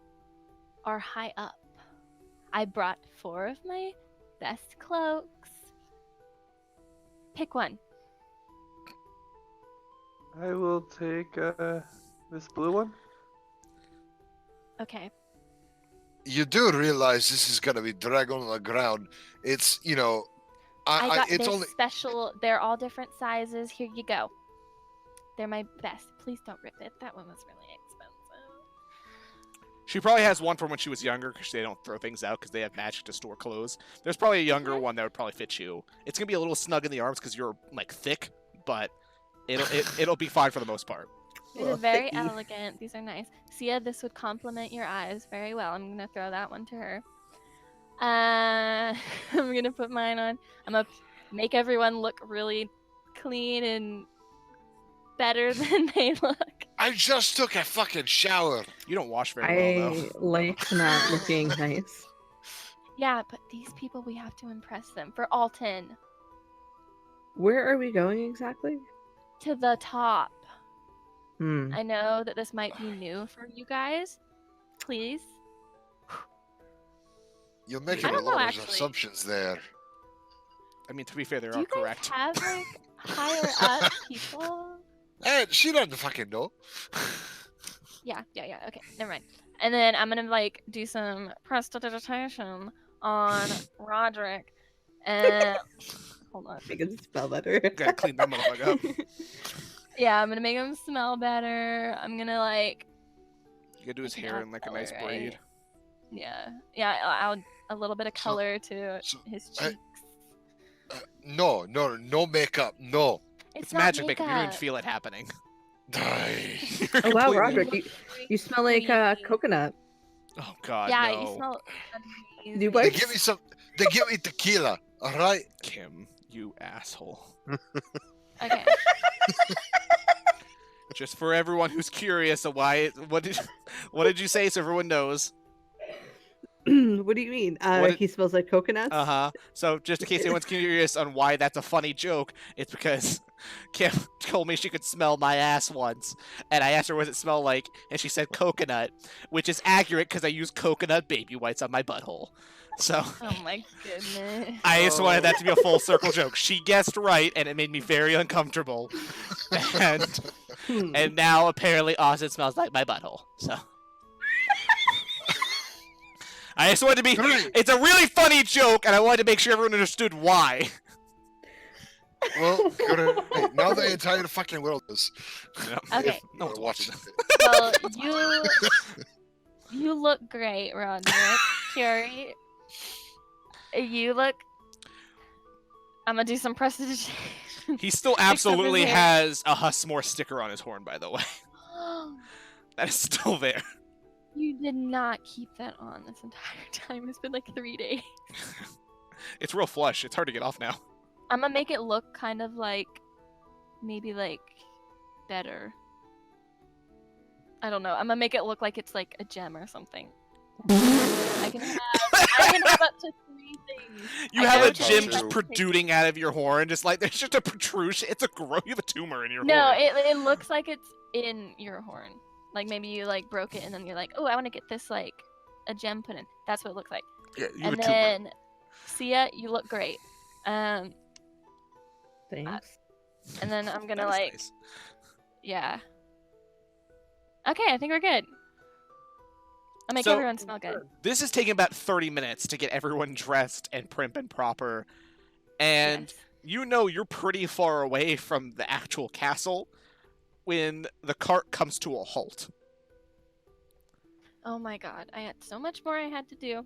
are high up. I brought 4 of my best cloaks. Pick one. I will take this blue one. Okay. You do realize this is gonna be dragged on the ground. It's I got it's this only special. They're all different sizes. Here you go. They're my best. Please don't rip it. That one was really expensive. She probably has one from when she was younger, because they don't throw things out because they have magic to store clothes. There's probably a younger one that would probably fit you. It's gonna be a little snug in the arms because you're like thick, but it'll be fine for the most part. These Well, are very thank you. elegant. These are nice. Sia, this would complement your eyes very well. I'm gonna throw that one to her. I'm gonna put mine on. I'm gonna make everyone look really clean and better than they look. I just took a fucking shower. You don't wash very well, though. I like not looking nice. Yeah, but these people, we have to impress them for Alton. Where are we going exactly? To the top. Hmm. I know that this might be new for you guys. Please. You're making I a don't know, lot of actually. assumptions there. I mean, to be fair, they Do are you guys correct. have like higher up people? Hey, she doesn't fucking know. Yeah. Okay, never mind. And then I'm gonna like do some prestidigitation on Roderick. And hold on. I can spell better. Gotta clean that motherfucker up. Yeah, I'm gonna make him smell better. I'm gonna like You gotta do his make hair him in like a color, nice braid. right? Yeah. I'll a little bit of So- color to so his I- cheeks. No makeup. No. It's not magic makeup. You don't even makeup. feel it happening. Die. You're Oh wow, completely- Roderick, you smell like coconut. Oh god, Yeah, no. you smell amazing. New They wipes? give me some. They give me tequila. All right. Kim, you asshole. Okay. Just for everyone who's curious of why, what did you say so everyone knows? What do you mean? What He smells like coconuts? Uh-huh. So just in case anyone's curious on why that's a funny joke, it's because Kim told me she could smell my ass once, and I asked her what it smell like, and she said coconut, which is accurate because I use coconut baby wipes on my butthole. So Oh my goodness. I just wanted that to be a full circle joke. She guessed right, and it made me very uncomfortable. And Hmm. and now apparently Austin smells like my butthole. So I just wanted to be. Great. It's a really funny joke, and I wanted to make sure everyone understood why. Well, great. Now the entire fucking world is. Okay. No one's watching. Well, you look great, Roderick. Curie, you look. I'm gonna do some prestidigitation. He still his absolutely hair. has a Hussmore sticker on his horn, by the way. That is still there. You did not keep that on this entire time. It's been like 3 days. It's real flush. It's hard to get off now. I'm gonna make it look kind of like, maybe like, better. I don't know. I'm gonna make it look like it's like a gem or something. I can have up to 3 things. You I have know a it's gem really just frustrating. protruding out of your horn, just like there's just a protrusion. It's a growth. You have a tumor in your No, horn. it looks like it's in your horn. Like maybe you like broke it and then you're like, oh, I want to get this like a gem put in. That's what it looks like. Yeah, you have And a tumor. then Sia, you look great. Thanks. And then I'm gonna That is like, nice. yeah. Okay, I think we're good. I'll make So- everyone smell good. This is taking about 30 minutes to get everyone dressed and prim and proper. And Yes. you know you're pretty far away from the actual castle when the cart comes to a halt. Oh my god, I had so much more I had to do.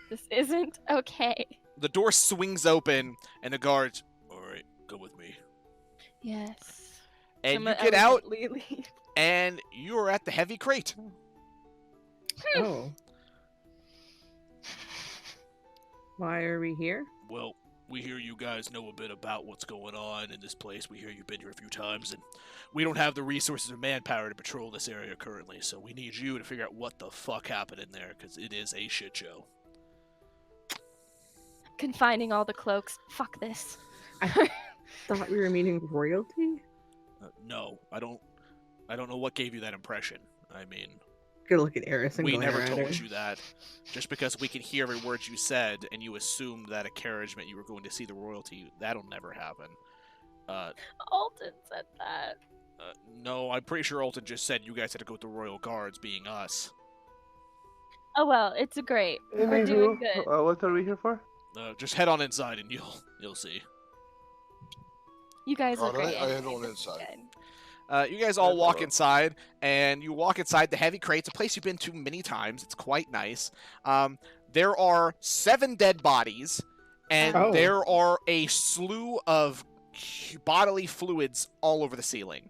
This isn't okay. The door swings open, and the guards, all right, go with me. Yes. And I'm you gonna get out, elegantly leave. and you are at the heavy crate. Oh. Why are we here? Well, we hear you guys know a bit about what's going on in this place. We hear you've been here a few times, and we don't have the resources or manpower to patrol this area currently, so we need you to figure out what the fuck happened in there, because it is a shit show. Confining all the cloaks. Fuck this. Thought we were meeting royalty? No, I don't know what gave you that impression. I mean, Good look at Eris and We glare never at told her. you that. Just because we can hear every word you said, and you assumed that a carriage meant you were going to see the royalty, that'll never happen. Alton said that. No, I'm pretty sure Alton just said you guys had to go with the royal guards, being us. Oh well, it's great. We're doing good. What are we here for? Just head on inside, and you'll see. You guys look Alright, great. I head anyway, on this is inside. good. You guys all That's walk all. inside, and you walk inside the heavy crate. It's a place you've been to many times. It's quite nice. There are 7 dead bodies, and Oh. there are a slew of bodily fluids all over the ceiling,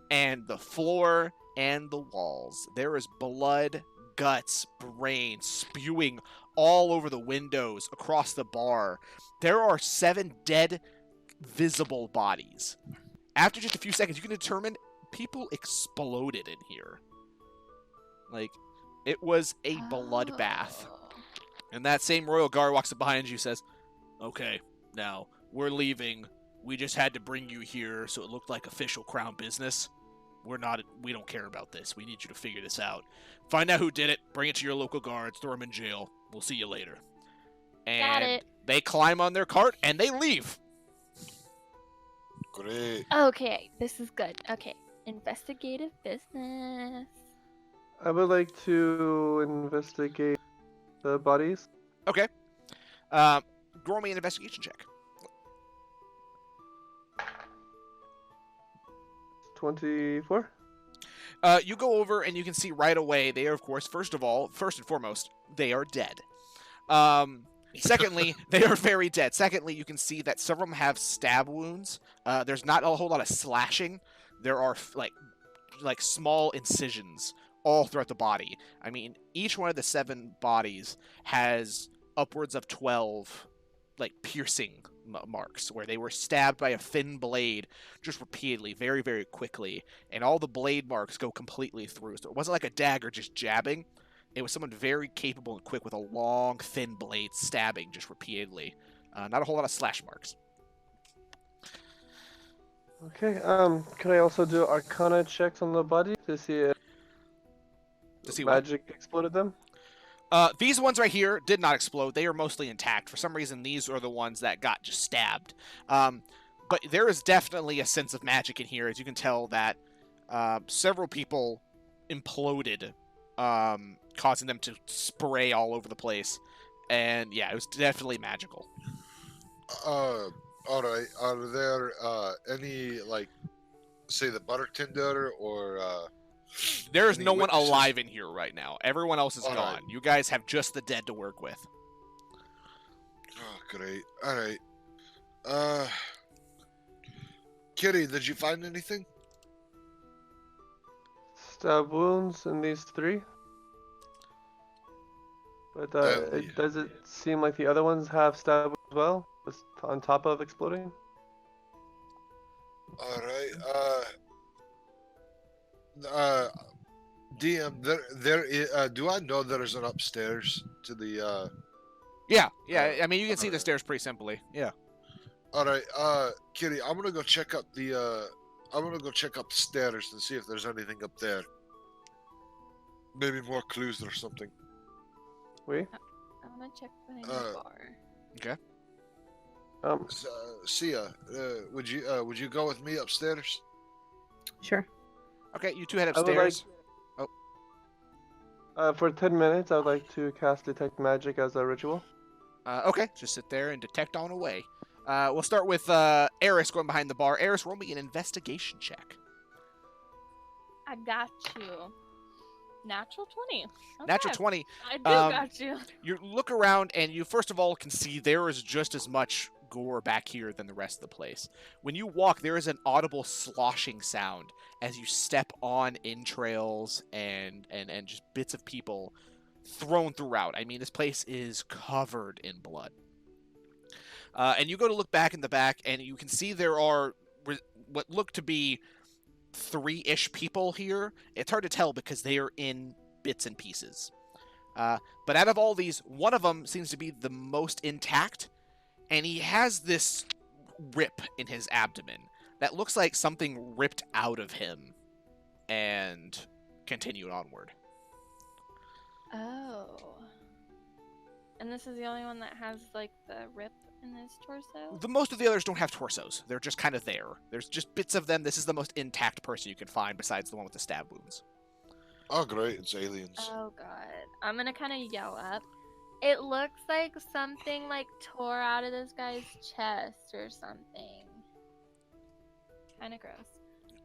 and the floor and the walls. There is blood, guts, brains spewing all over the windows, across the bar. There are 7 dead, visible bodies. After just a few seconds, you can determine people exploded in here. Like, it was a bloodbath. Oh. And that same royal guard walks up behind you, says, "Okay, now, we're leaving. We just had to bring you here so it looked like official crown business. We don't care about this. We need you to figure this out. Find out who did it, bring it to your local guards, throw them in jail. We'll see you later." Got And it. they climb on their cart, and they leave. Great. Okay, this is good. Okay, investigative business. I would like to investigate the bodies. Roll me an investigation check. 24. You go over and you can see right away they are, of course, first and foremost, they are dead. Secondly, they are very dead. Secondly, you can see that several of them have stab wounds. There's not a whole lot of slashing. There are like small incisions all throughout the body. I mean, each one of the 7 bodies has upwards of 12 like piercing marks where they were stabbed by a thin blade just repeatedly, very, very quickly, and all the blade marks go completely through. So it wasn't like a dagger just jabbing. It was someone very capable and quick with a long, thin blade stabbing just repeatedly. Not a whole lot of slash marks. Okay. Can I also do Arcana checks on the body to see if To see what? magic exploded them? These ones right here did not explode. They are mostly intact. For some reason, these are the ones that got just stabbed. But there is definitely a sense of magic in here, as you can tell that several people imploded, causing them to spray all over the place. And yeah, it was definitely magical. All right. Are there any like, say, the bartender or There is any no one witnesses? alive in here right now. Everyone else is All gone. right. You guys have just the dead to work with. Oh, great. All right. Kitty, did you find anything? Stab wounds in these 3. But Yeah. does it seem like the other ones have stab wounds as well? Just on top of exploding? All right. DM, do I know there's an upstairs to the Yeah. I mean, you can see the Alright. stairs pretty simply. Yeah. All right, Kitty, I'm gonna go check up the stairs and see if there's anything up there. Maybe more clues or something. Wait. I'm gonna check behind the bar. Sia, would you go with me upstairs? Sure. Okay, you two head I would like- upstairs. For 10 minutes, I would like to cast Detect Magic as a ritual. Okay, just sit there and detect on away. We'll start with Eris going behind the bar. Eris, roll me an investigation check. I got you. Natural 20. Natural Okay. 20. I do got you. You look around and you first of all can see there is just as much gore back here than the rest of the place. When you walk, there is an audible sloshing sound as you step on entrails and just bits of people thrown throughout. I mean, this place is covered in blood. And you go to look back in the back, and you can see there are what look to be 3-ish people here. It's hard to tell because they are in bits and pieces. But out of all these, one of them seems to be the most intact, and he has this rip in his abdomen that looks like something ripped out of him and continued onward. Oh. And this is the only one that has, like, the rip in his torso? Most of the others don't have torsos. They're just kind of there. There's just bits of them. This is the most intact person you can find besides the one with the stab wounds. Oh, great. It's aliens. Oh, God. I'm gonna kind of yell up. It looks like something, like, tore out of this guy's chest or something. Kind of gross.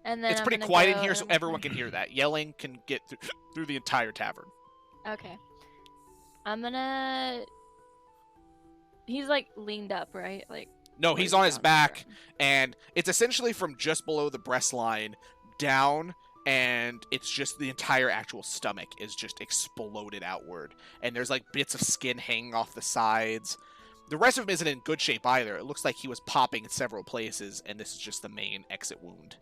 And then It's I'm pretty gonna quiet in go here, and so I'm gonna- everyone can hear that. Yelling can get through the entire tavern. Okay. I'm gonna... He's, like, leaned up, right? Like... No, or he's is he on his down back, the ground? and it's essentially from just below the breast line down, and it's just the entire actual stomach is just exploded outward. And there's like bits of skin hanging off the sides. The rest of him isn't in good shape either. It looks like he was popping in several places, and this is just the main exit wound.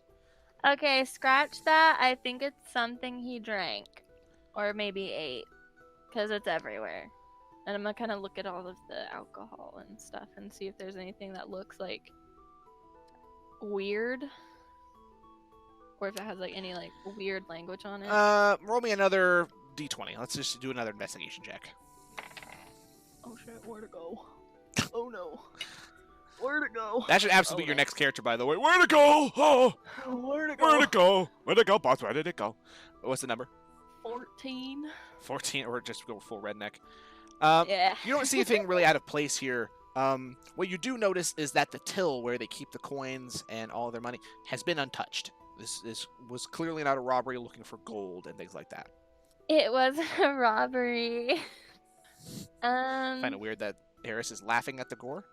Okay, scratch that. I think it's something he drank. Or maybe ate. Because it's everywhere. And I'm gonna kind of look at all of the alcohol and stuff and see if there's anything that looks like weird. Or if it has like any like weird language on it. Roll me another d20. Let's just do another investigation check. Oh shit, where to go? Oh no. Where to go? That should absolutely be Oh, your no. next character, by the way. Where to go? Oh, Where to go? where to go? Where to go, boss? Where did it go? What's the number? 14. 14, or just go full redneck. Yeah. You don't see anything really out of place here. What you do notice is that the till where they keep the coins and all their money has been untouched. This was clearly not a robbery looking for gold and things like that. It was a robbery. Kind of weird that Harris is laughing at the gore.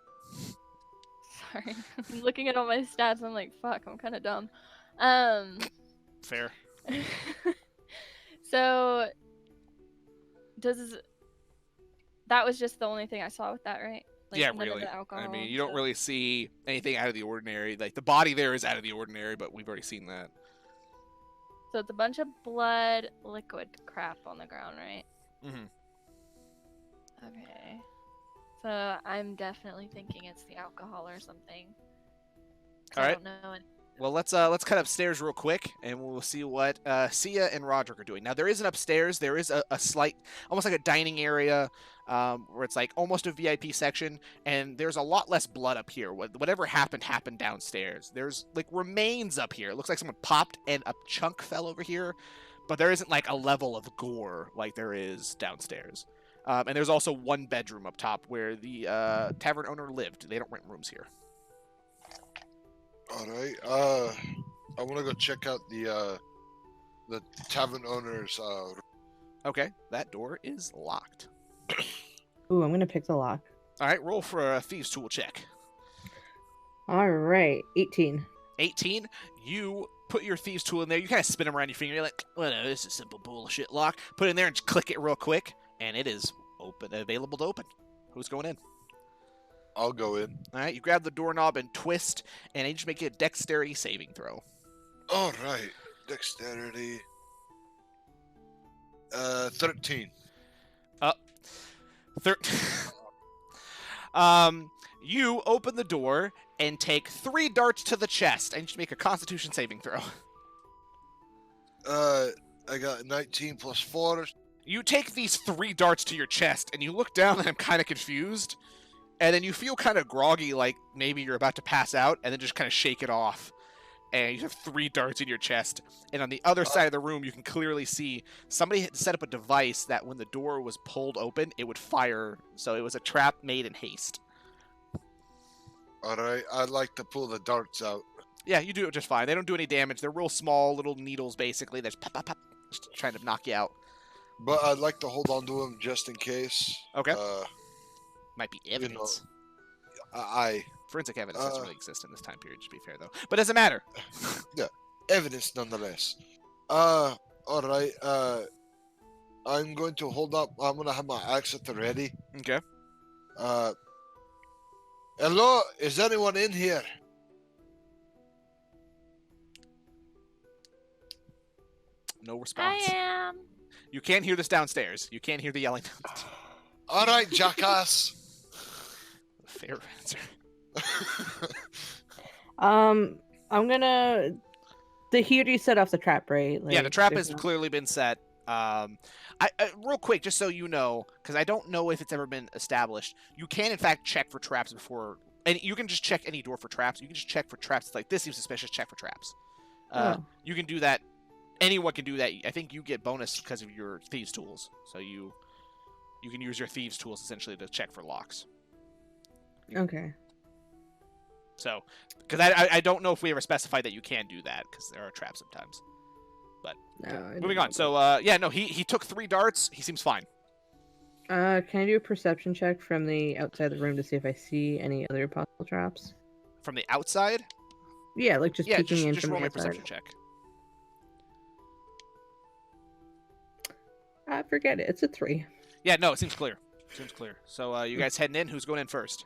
Sorry. I'm looking at all my stats. I'm like, fuck, I'm kind of dumb. Fair. So, that was just the only thing I saw with that, right? Like, Yeah, none of really. the alcohol I mean, and you don't stuff? really see anything out of the ordinary. Like, the body there is out of the ordinary, but we've already seen that. So it's a bunch of blood, liquid crap on the ground, right? Mm-hmm. Okay. So I'm definitely thinking it's the alcohol or something. 'Cause I Alright. don't know. Well, let's cut upstairs real quick, and we'll see what Sia and Roderick are doing. Now, there is an upstairs. There is a slight, almost like a dining area, where it's like almost a VIP section, and there's a lot less blood up here. Whatever happened downstairs. There's like remains up here. It looks like someone popped and a chunk fell over here, but there isn't like a level of gore like there is downstairs. And there's also one bedroom up top where the tavern owner lived. They don't rent rooms here. All right. I want to go check out the tavern owner's. Okay, that door is locked. Ooh, I'm gonna pick the lock. All right, roll for a thieves' tool check. All right, 18. 18. You put your thieves' tool in there. You kind of spin them around your finger. You're like, well, no, this is simple bullshit lock. Put it in there and just click it real quick, and it is open, available to open. Who's going in? I'll go in. All right, you grab the doorknob and twist, and you just make a dexterity saving throw. All right. Dexterity. 13. You open the door and take 3 darts to the chest, and you just make a Constitution saving throw. I got 19 plus 4. You take these 3 darts to your chest, and you look down, and I'm kind of confused. And then you feel kind of groggy, like maybe you're about to pass out, and then just kind of shake it off. and you have 3 darts in your chest. And on the other side of the room, you can clearly see somebody had set up a device that when the door was pulled open, it would fire. So it was a trap made in haste. All right, I'd like to pull the darts out. Yeah, you do it just fine. They don't do any damage. They're real small little needles, basically. They're just pop, pop, pop, just trying to knock you out. But I'd like to hold on to them just in case. Okay. Might be evidence. I Forensic evidence doesn't really exist in this time period, to be fair, though. But it doesn't matter. evidence nonetheless. All right. I'm going to hold up. I'm gonna have my axe at the ready. Okay. Hello, is anyone in here? No response. I am. You can't hear this downstairs. You can't hear the yelling downstairs. All right, jackass. Fair answer. I'm gonna. The Hiri set off the trap, right? Yeah, the Like, trap there's has no- clearly been set. Real quick, just so you know, because I don't know if it's ever been established, you can in fact check for traps before, and you can just check any door for traps. You can just check for traps. It's like, this seems suspicious. Check for traps. Oh. You can do that. Anyone can do that. I think you get bonus because of your thieves' tools. So you can use your thieves' tools essentially to check for locks. Okay. So, because I don't know if we ever specified that you can do that because there are traps sometimes. No, I Moving don't on. So, yeah, no, he took 3 darts. He seems fine. Can I do a perception check from the outside the room to see if I see any other possible traps? From the outside? Yeah, like just Yeah, peeking in just from roll the me a outside. perception check. I forget it. It's a 3. Yeah, no, it seems clear. Seems clear. So, you guys heading in? Who's going in first?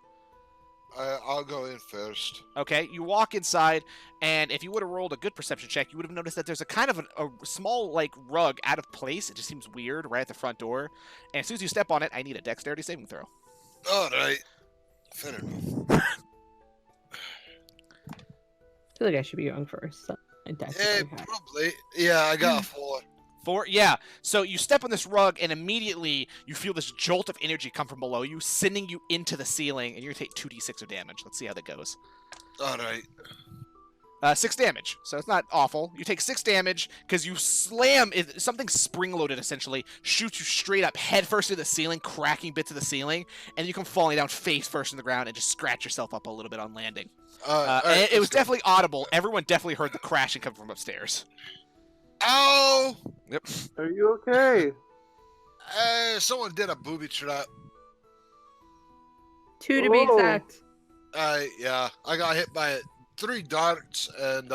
I'll go in first. Okay, you walk inside, and if you would have rolled a good perception check, you would have noticed that there's a kind of a small, like, rug out of place. It just seems weird right at the front door. And as soon as you step on it, I need a dexterity saving throw. All right. Fair enough. I feel like I should be going first. So I definitely have. Probably. Yeah, I got a 4. 4? Yeah. So you step on this rug, and immediately you feel this jolt of energy come from below you, sending you into the ceiling, and you're going to take 2d6 of damage. Let's see how that goes. All right. 6 damage, so it's not awful. You take 6 damage because you slam something spring-loaded, essentially, shoots you straight up, head first into the ceiling, cracking bits of the ceiling, and you come falling down face first in the ground and just scratch yourself up a little bit on landing. All And right, it was let's go. definitely audible. Everyone definitely heard the crashing coming from upstairs. Ow! Yep. Are you okay? Someone did a booby trap. 2 to be Whoa. exact. Yeah, I got hit by 3 darts, and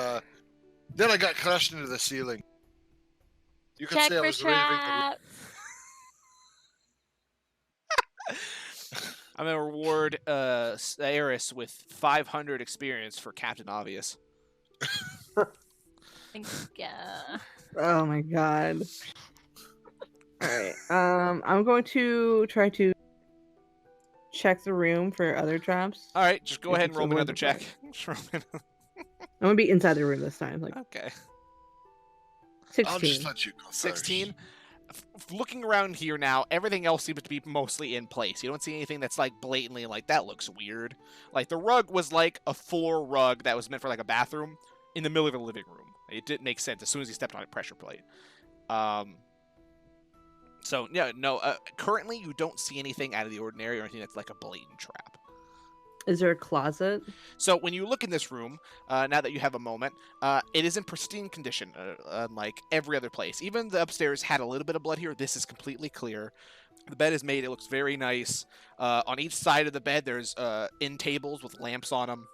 then I got crushed into the ceiling. You could Check say I for was raving. traps. I'm going to reward Eris with 500 experience for Captain Obvious. Yeah. Oh my god. Alright. I'm going to try to check the room for other traps. All right, just go If ahead and it's roll me a another wood check. fire. Just roll me I'm gonna be inside the room this time. Like okay. 16. I'll just let you go first. 16. Looking around here now, everything else seems to be mostly in place. You don't see anything that's like blatantly like that looks weird. Like the rug was like a floor rug that was meant for like a bathroom in the middle of a living room. It didn't make sense as soon as he stepped on a pressure plate. So yeah, no. Currently, you don't see anything out of the ordinary or anything that's like a blatant trap. Is there a closet? So when you look in this room, now that you have a moment, it is in pristine condition, unlike every other place. Even the upstairs had a little bit of blood here. This is completely clear. The bed is made. It looks very nice. On each side of the bed, there's end tables with lamps on them.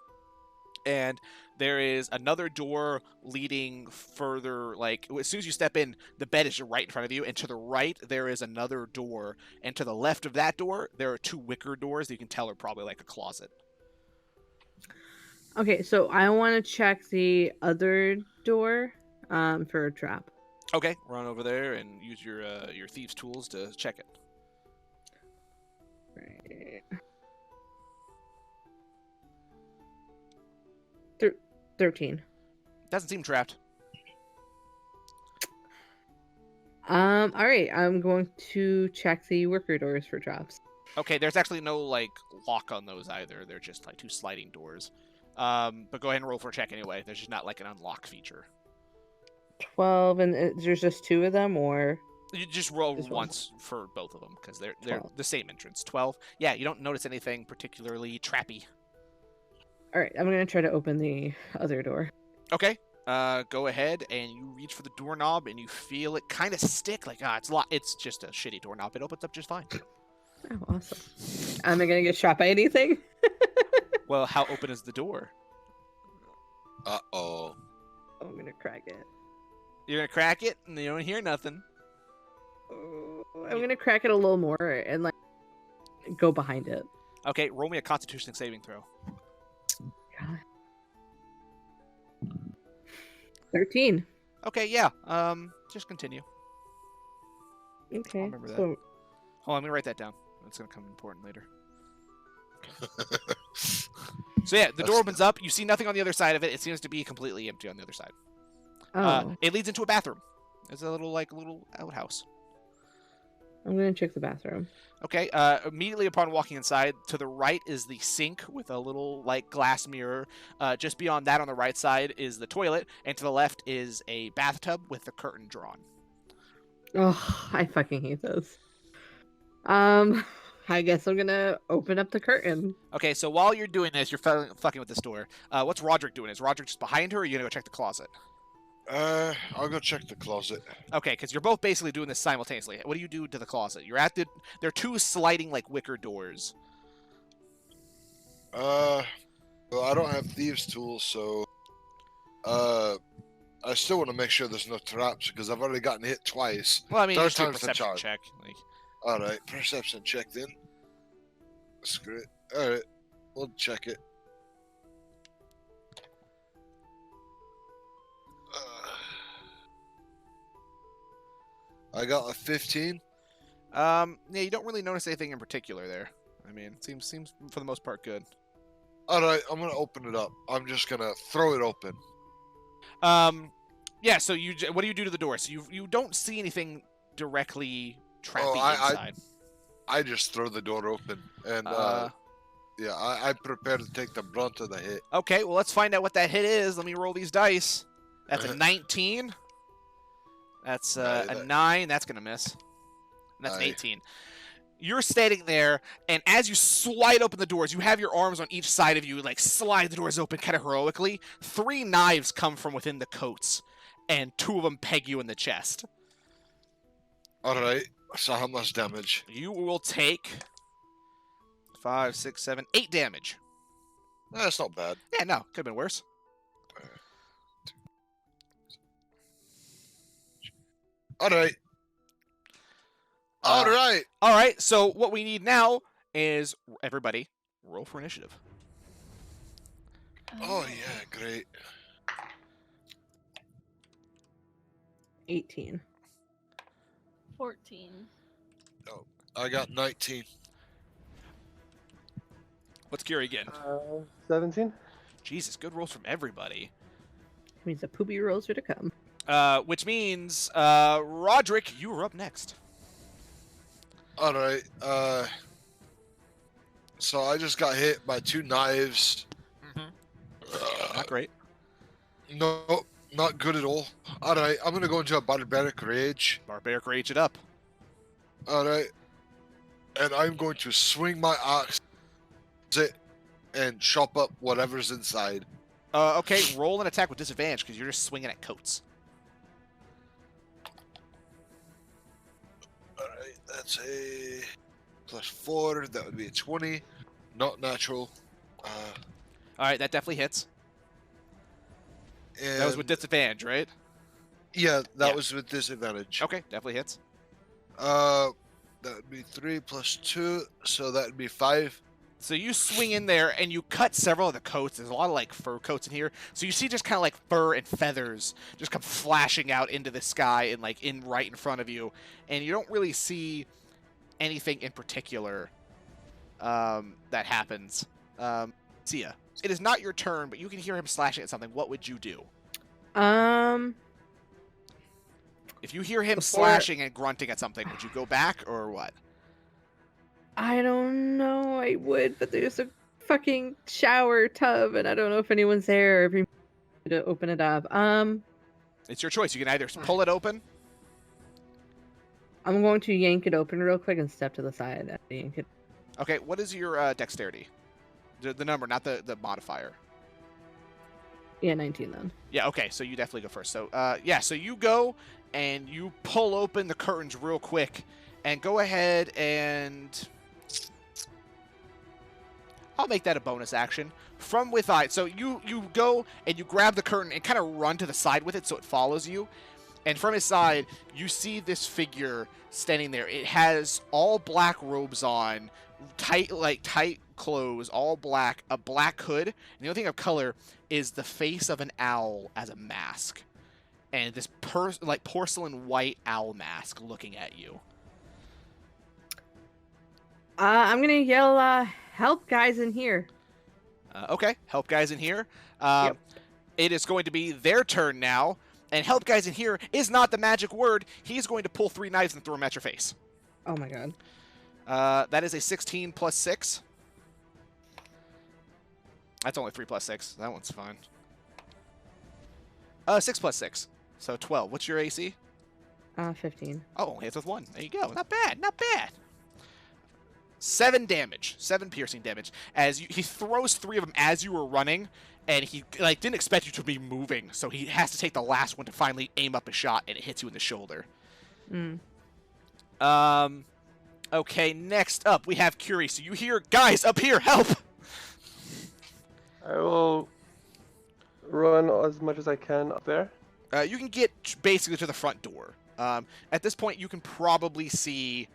And there is another door leading further, like, as soon as you step in, the bed is right in front of you, and to the right, there is another door, and to the left of that door, there are 2 wicker doors that you can tell are probably like a closet. Okay, so I want to check the other door for a trap. Okay, run over there and use your thieves' tools to check it. Right. 13. Doesn't seem trapped. All right, I'm going to check the worker doors for traps. Okay, there's actually no, like, lock on those either. They're just, like, 2 sliding doors. But go ahead and roll for a check anyway. There's just not like an unlock feature. 12, and there's just 2 of them, or You just roll Just one. once for both of them because they're 12. the same entrance. 12. Yeah, you don't notice anything particularly trappy. All right, I'm gonna try to open the other door. Okay. Go ahead and you reach for the doorknob and you feel it kind of stick. Like it's it's just a shitty doorknob. It opens up just fine. Oh, awesome. Am I gonna get shot by anything? Well, how open is the door? Uh-oh. Oh, I'm gonna crack it. You're gonna crack it and you don't hear nothing. Oh, I'm gonna crack it a little more and like go behind it. Okay, roll me a Constitution saving throw. God. 13. Okay, yeah. Just continue. Okay. remember that. So Hold on, let me write that down. It's gonna come important later. So yeah, the door opens up. You see nothing on the other side of it. It seems to be completely empty on the other side. It leads into a bathroom. It's a little outhouse. I'm gonna check the bathroom. Okay. Immediately upon walking inside, to the right is the sink with a little like glass mirror. Just beyond that, on the right side is the toilet, and to the left is a bathtub with the curtain drawn. Oh, I fucking hate this. I guess I'm gonna open up the curtain. Okay. So while you're doing this, you're fucking with this door. What's Roderick doing? Is Roderick just behind her, or are you gonna go check the closet? I'll go check the closet. Okay, because you're both basically doing this simultaneously. What do you do to the closet? You're at there are 2 sliding like wicker doors. Well, I don't have thieves' tools, so I still want to make sure there's no traps because I've already gotten hit twice. Well, I mean, Third just do a time's the perception charm. check. Like, All right, perception check then. Screw it. All right, we'll check it. I got a 15. yeah, you don't really notice anything in particular there. I mean, it seems for the most part good. All right, I'm gonna open it up. I'm just gonna throw it open. Yeah. So what do you do to the door? So you don't see anything directly trappy inside. I just throw the door open, and yeah, I prepare to take the brunt of the hit. Okay. Well, let's find out what that hit is. Let me roll these dice. That's a 19. That's a 9. That's going to miss. And that's an 18. You're standing there, and as you slide open the doors, you have your arms on each side of you, like slide the doors open kind of heroically. 3 knives come from within the coats, and 2 of them peg you in the chest. All right. So how much damage? You will take 5, 6, 7, 8 damage. That's not bad. Yeah, no, could have been worse. All right. All right. All right, so what we need now is everybody roll for initiative. Oh yeah, great. 18. 14. I got 19. What's Kiri again? 17. Jesus, good rolls from everybody. Means the poopy rolls are to come. Which means, Roderick, you are up next. All right. So I just got hit by 2 knives. Not great. No, not good at all. All right, I'm gonna go into a barbaric rage. Barbaric rage it up. All right, and I'm going to swing my axe and chop up whatever's inside. Okay, roll an attack with disadvantage because you're just swinging at coats. All right, that's a +4. That would be a 20. Not natural. All right, that definitely hits. And That was with disadvantage, right? yeah, that Yeah. was with disadvantage. Okay, definitely hits. That would be 3 + 2, so that would be 5. So you swing in there and you cut several of the coats. There's a lot of like fur coats in here. So you see just kind of like fur and feathers just come flashing out into the sky and like right in front of you. And you don't really see anything in particular that happens. Sia, it is not your turn, but you can hear him slashing at something. What would you do? If you hear him slashing and grunting at something, would you go back or what? I don't know. I would, but there's a fucking shower tub, and I don't know if anyone's there or if you to open it up. It's your choice. You can either pull it open. I'm going to yank it open real quick and step to the side and yank it. Okay, what is your dexterity? The number, not the modifier. Yeah, 19 then. Yeah, okay, so you definitely go first. So, yeah, so you go and you pull open the curtains real quick and go ahead and... I'll make that a bonus action. From within, so you go and you grab the curtain and kind of run to the side with it so it follows you. And from his side, you see this figure standing there. It has all black robes on, tight clothes, all black, a black hood. And the only thing of color is the face of an owl as a mask. And this porcelain white owl mask looking at you. I'm gonna yell, help guys in here. Okay, help guys in here. Yep. It is going to be their turn now. And help guys in here is not the magic word. He's going to pull 3 knives and throw them at your face. Oh my god. That is a 16 plus 6. That's only 3 plus 6. That one's fine. 6 plus 6. So 12. What's your AC? 15. Oh, hits with 1. There you go. Not bad. Not bad. 7 damage. 7 piercing damage. He throws 3 of them as you were running, and he didn't expect you to be moving, so he has to take the last one to finally aim up a shot, and it hits you in the shoulder. Okay, next up we have Curie. So you hear, guys, up here, help! I will run as much as I can up there. You can get basically to the front door. At this point, you can probably see...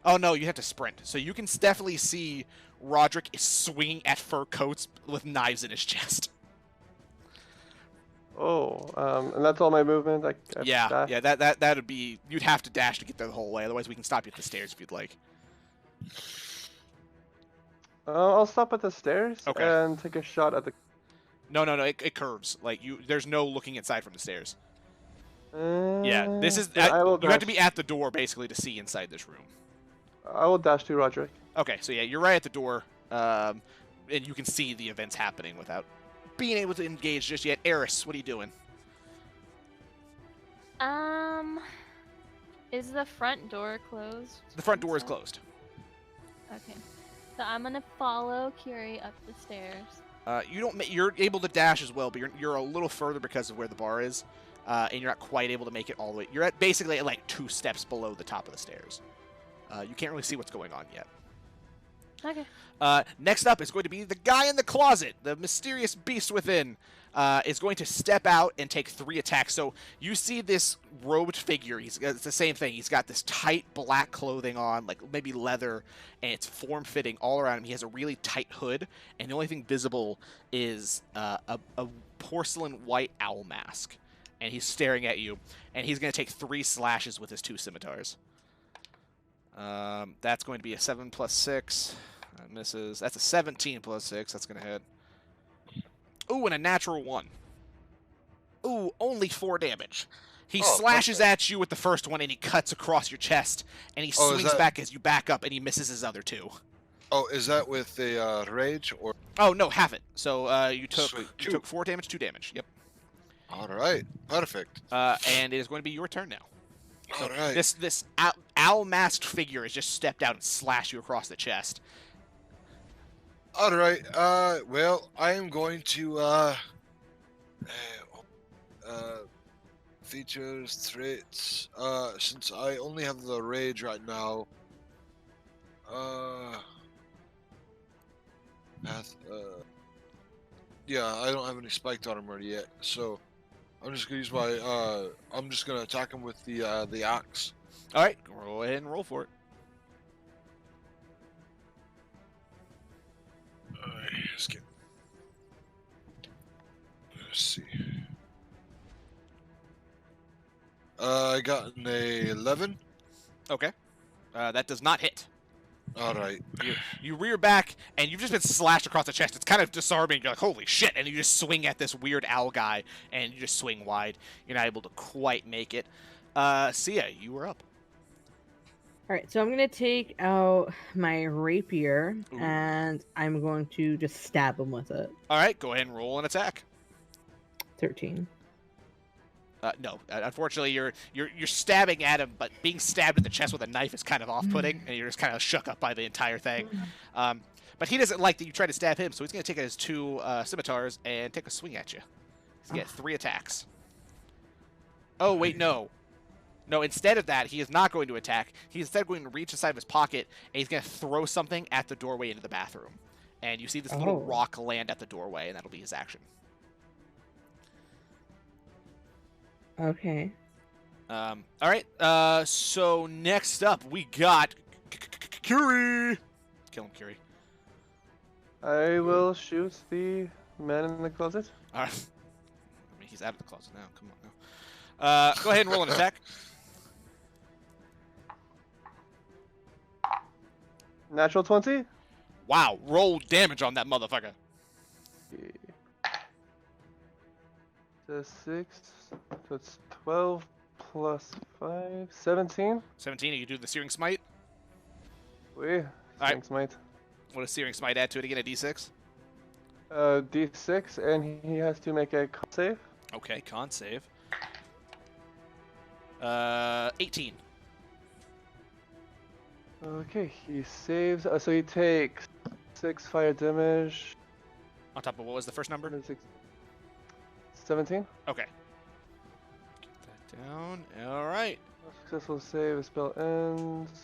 Oh, no, you have to sprint. So you can definitely see Roderick is swinging at fur coats with knives in his chest. Oh, and that's all my movement? I Yeah, that would be... You'd have to dash to get there the whole way. Otherwise, we can stop you at the stairs if you'd like. I'll stop at the stairs and take a shot at the... No, it curves. There's no looking inside from the stairs. Yeah, this is... you have to be at the door, basically, to see inside this room. I will dash to Roderick. Okay, so yeah, you're right at the door, and you can see the events happening without being able to engage just yet. Eris, what are you doing? Is the front door closed? The front door is closed. Okay. So I'm gonna follow Curie up the stairs. You're able to dash as well, but you're a little further because of where the bar is, and you're not quite able to make it all the way. You're at basically at 2 steps below the top of the stairs. You can't really see what's going on yet. Okay. Next up is going to be the guy in the closet. The mysterious beast within is going to step out and take 3 attacks. So you see this robed figure. It's the same thing. He's got this tight black clothing on, like maybe leather, and it's form-fitting all around him. He has a really tight hood, and the only thing visible is a porcelain white owl mask. And he's staring at you, and he's going to take 3 slashes with his 2 scimitars. That's going to be a 7 plus 6. That misses. That's a 17 plus 6. That's going to hit. Ooh, and a natural 1. Ooh, only 4 damage. He slashes at you with the first one, and he cuts across your chest, and he swings back as you back up, and he misses his other 2. Oh, is that with the rage or? Oh no, half it. So you took 4 damage, 2 damage. Yep. All right, perfect. And it is going to be your turn now. All right. This owl masked figure has just stepped out and slashed you across the chest. All right. Well, I am going to features, traits. Since I only have the rage right now. Yeah, I don't have any spiked armor yet, so I'm just gonna use my. I'm just gonna attack him with the axe. All right, go ahead and roll for it. Let's see. I got an 11. Okay. That does not hit. All right. You rear back, and you've just been slashed across the chest. It's kind of disarming. You're like, holy shit. And you just swing at this weird owl guy, and you just swing wide. You're not able to quite make it. Sia, you were up. All right, so I'm gonna take out my rapier Ooh. and I'm going to just stab him with it. All right, go ahead and roll an attack. 13. No, unfortunately, you're stabbing at him, but being stabbed in the chest with a knife is kind of off-putting, and you're just kind of shook up by the entire thing. But he doesn't like that you try to stab him, so he's going to take out his 2 scimitars and take a swing at you. He's going to get 3 attacks. Oh, wait, no. No, instead of that, he is not going to attack. He's instead going to reach inside of his pocket, and he's going to throw something at the doorway into the bathroom. And you see this little rock land at the doorway, and that'll be his action. Okay. All right. So next up, we got Curie. Kill him, Curie. I will shoot the man in the closet. All right. I mean, he's out of the closet now. Come on now. Go ahead and roll an attack. Natural 20. Wow. Roll damage on that motherfucker. The 6. So it's 12 plus 5. 17. 17. You can do the searing smite. Wait. Thanks, mate. What does searing smite add to it again? A d6. D6, and he has to make a con save. Okay. Con save. 18. Okay, he saves. So he takes 6 fire damage. On top of what was the first number? 17. Okay. Get that down. All right. Successful save. The spell ends.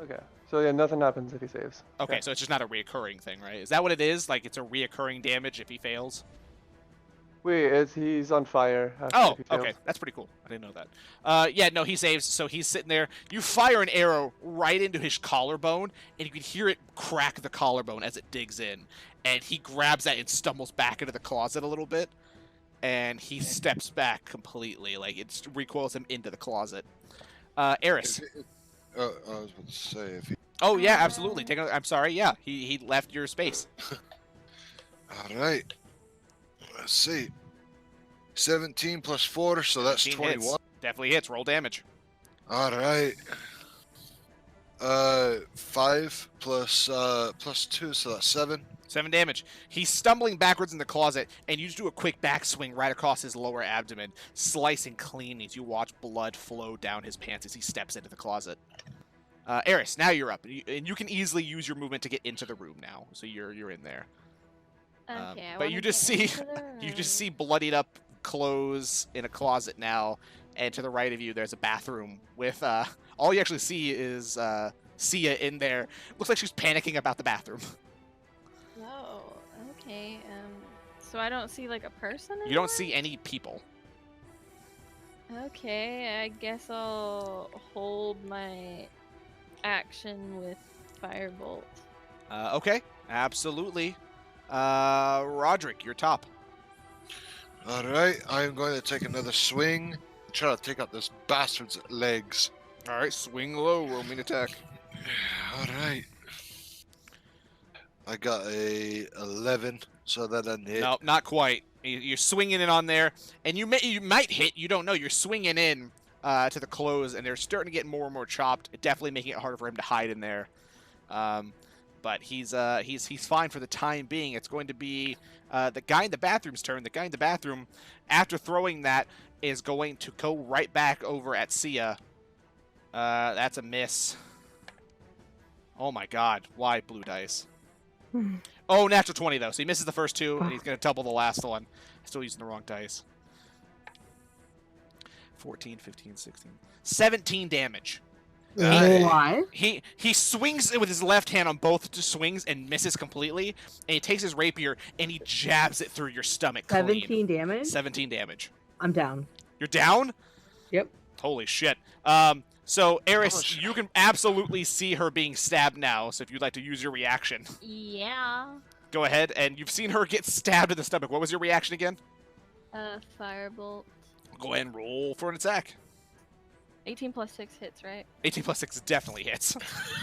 Okay. So yeah, nothing happens if he saves. Okay, so it's just not a reoccurring thing, right? Is that what it is? Like it's a reoccurring damage if he fails? Wait, he's on fire. Oh, if he fails. okay. That's pretty cool. I didn't know that. Yeah, no, he saves. So he's sitting there. You fire an arrow right into his collarbone, and you can hear it crack the collarbone as it digs in. And he grabs that and stumbles back into the closet a little bit. And he steps back completely. Like, it recoils him into the closet. Eris. I was about to say, if he... Oh, yeah, absolutely. I'm sorry. Yeah, he left your space. All right. Let's see. 17 plus 4, so that's 21. Hits. Definitely hits. Roll damage. All right. 5 plus 2, so that's 7. 7 damage. He's stumbling backwards in the closet, and you just do a quick backswing right across his lower abdomen, slicing clean as you watch blood flow down his pants as he steps into the closet. Eris, now you're up, and you can easily use your movement to get into the room now, so you're in there. Okay, But you just see bloodied up clothes in a closet now, and to the right of you there's a bathroom with all you actually see is Sia in there. Looks like she's panicking about the bathroom. Oh, okay. So I don't see like a person. You don't see any people. Okay, I guess I'll hold my action with firebolt. Okay, absolutely. Roderick, you're top. All right, I'm going to take another swing and try to take out this bastard's legs. All right, swing low, roll me an attack. All right. I got a 11, so that doesn't hit. No, not quite. You're swinging in on there, and you might hit. You don't know. You're swinging in to the clothes, and they're starting to get more and more chopped. Definitely making it harder for him to hide in there. But he's fine for the time being. It's going to be the guy in the bathroom's turn. The guy in the bathroom, after throwing that, is going to go right back over at Sia. That's a miss. Oh my God! Why blue dice? Oh, natural 20 though, so he misses the first 2, and he's going to double the last one. Still using the wrong dice. 14, 15, 16, 17 damage. Why? He swings it with his left hand on both swings and misses completely, and he takes his rapier and he jabs it through your stomach. 17 clean. damage? 17 damage. I'm down. You're down? Yep. Holy shit. So, Eris, you can absolutely see her being stabbed now, so if you'd like to use your reaction. Yeah. Go ahead, and you've seen her get stabbed in the stomach. What was your reaction again? Firebolt. Go ahead and roll for an attack. 18 plus 6 hits, right? 18 plus 6 definitely hits.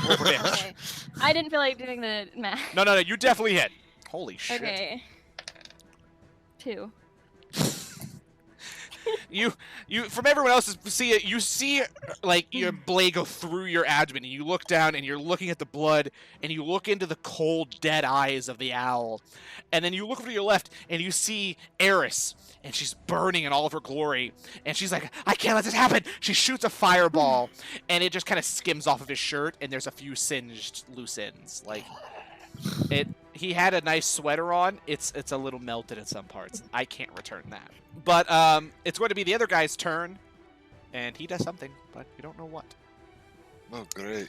Roll for damage. Okay. I didn't feel like doing the math. No, you definitely hit. Holy shit. Okay. 2. you from everyone else's you see like your blade go through your abdomen, and you look down and you're looking at the blood, and you look into the cold, dead eyes of the owl, and then you look over to your left and you see Eris, and she's burning in all of her glory, and she's like, I can't let this happen. She shoots a fireball, and it just kind of skims off of his shirt, and there's a few singed loose ends. Like he had a nice sweater on. It's a little melted in some parts. I can't return that. But it's going to be the other guy's turn, and he does something, but you don't know what. Oh, great.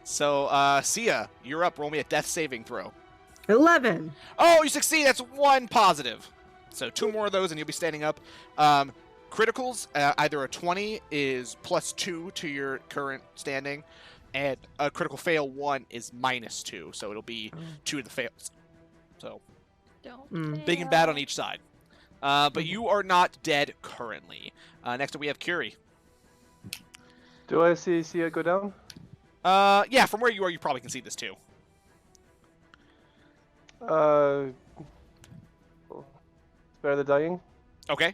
So, Sia, you're up. Roll me a death saving throw. 11. Oh, you succeed. That's 1 positive. So 2 more of those, and you'll be standing up. Criticals, either a 20 is +2 to your current standing, and a critical fail 1 is -2, so it'll be 2 of the fails. So Don't big and bad on each side. But you are not dead currently. Next up, we have Curie. Do I see Sia go down? Yeah, from where you are, you probably can see this too. Spare the dying. Okay.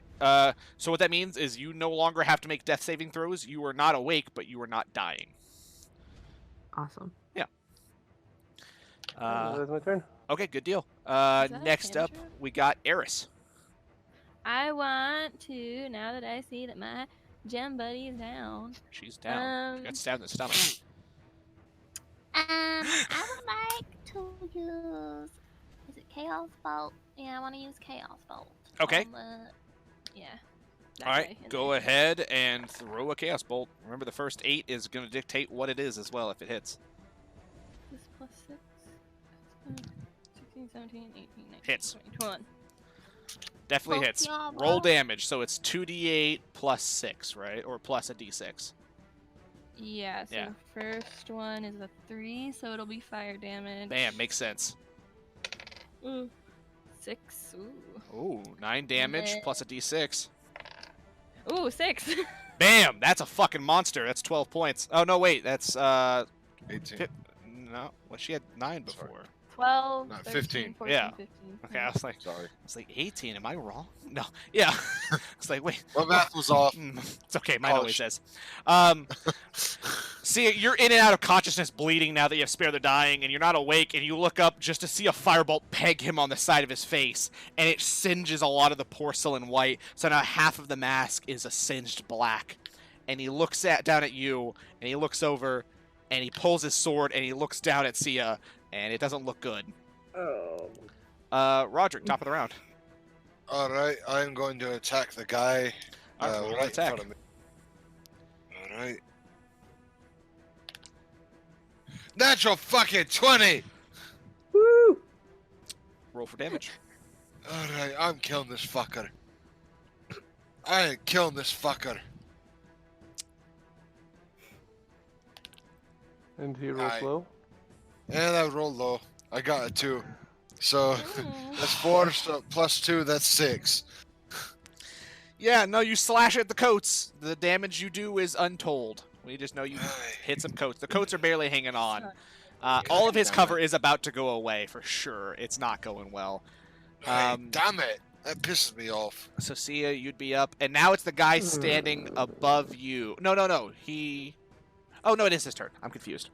So what that means is you no longer have to make death saving throws. You are not awake, but you are not dying. Awesome. Yeah. That's my turn. Okay, good deal. that a Next up, cantrip? we got Eris. I want to, now that I see that my gem buddy is down. She's down. She got stabbed in the stomach. I would like to use. Is it Chaos Bolt? Yeah, I want to use Chaos Bolt. Okay. Yeah. All right, go ahead and throw a Chaos Bolt. Remember, the first 8 is going to dictate what it is as well if it hits. This plus 6. 16, 17, 18, 19, Hits. 20, 21. Definitely Oh, hits. yeah, Roll bro. damage, so it's 2d8 plus 6, right? Or plus a d6. Yeah, so Yeah. first one is a 3, so it'll be fire damage. Bam, makes sense. Ooh. 6. Ooh. Ooh, 9 damage then- plus a d6. Ooh, 6. Bam! That's a fucking monster. That's 12 points. Oh, no, wait. That's, 18. no. Well, she had 9 before. 12, Not 13, 15. 14, Yeah. 15. Okay, I was like, Sorry. 18. Am I wrong? No. Yeah. It's like, wait. My math was off. It's okay. Mine always College. says. See, you're in and out of consciousness, bleeding now that you have Spare the Dying, and you're not awake, and you look up just to see a firebolt peg him on the side of his face, and it singes a lot of the porcelain white, so now half of the mask is a singed black. And he looks down at you, and he looks over, and he pulls his sword, and he looks down at Sia, and it doesn't look good. Oh. Roderick, top of the round. All right, I'm going to attack the guy All right, roll an right in attack. front of me. All right. Natural fucking 20. Woo! Roll for damage. All right, I'm killing this fucker. I ain't killing this fucker. And he rolls Aye. low. And I rolled low. I got a 2. So Ooh. that's 4, so plus 2, that's 6. Yeah, no, you slash at the coats. The damage you do is untold. We just know you hit some coats. The coats are barely hanging on. All of his cover is about to go away for sure. It's not going well. Damn it. That pisses me off. So Sia, you'd be up, and now it's the guy standing above you. No. Oh no, it is his turn. I'm confused.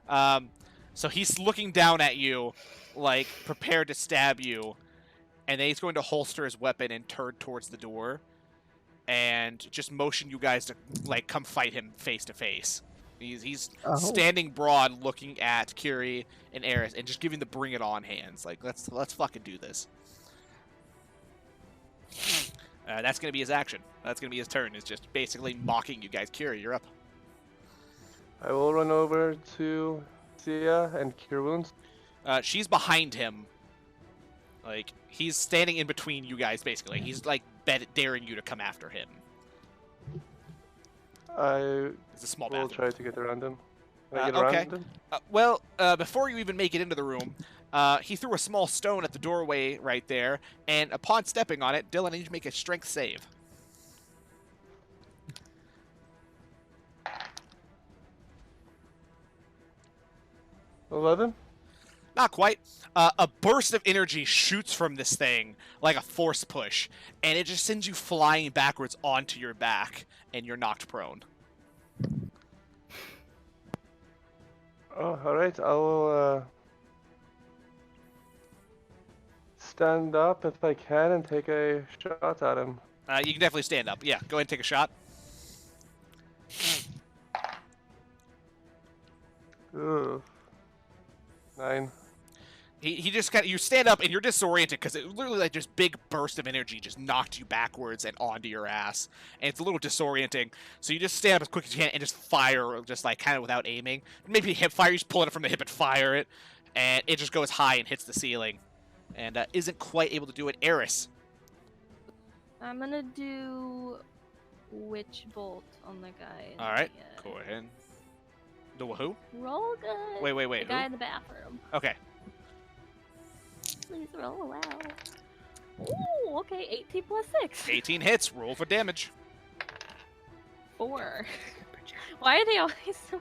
So he's looking down at you, like prepared to stab you, and then he's going to holster his weapon and turn towards the door, and just motion you guys to like come fight him face to face. He's standing broad, looking at Curie and Eris, and just giving the bring it on hands. Like let's fucking do this. That's gonna be his action. That's gonna be his turn. Is just basically mocking you guys. Curie, you're up. I will run over to Sia and cure wounds. She's behind him. Like he's standing in between you guys. Basically, he's like daring you to come after him. I It's a small will bathroom. try to get around him. Can I get Okay. around him? Well, before you even make it into the room, he threw a small stone at the doorway right there, and upon stepping on it, Dylan, I need you to make a strength save. Not quite. A burst of energy shoots from this thing like a force push, and it just sends you flying backwards onto your back, and you're knocked prone. Oh, all right. I'll stand up if I can and take a shot at him. You can definitely stand up. Yeah, go ahead and take a shot. Ooh. 9. He just kind of, you stand up and you're disoriented because it literally like just big burst of energy just knocked you backwards and onto your ass, and it's a little disorienting. So you just stand up as quick as you can and just fire, just like kind of without aiming. Maybe hip fire, you just pull it from the hip and fire it, and it just goes high and hits the ceiling, and isn't quite able to do it. Eris. I'm gonna do Witch Bolt on the guy. All right, go ahead. The who? Roll good. Wait. The Who? guy in the bathroom. Okay. Please roll well. Ooh, okay. 18 plus 6. 18 hits. Roll for damage. 4. Why are they always so...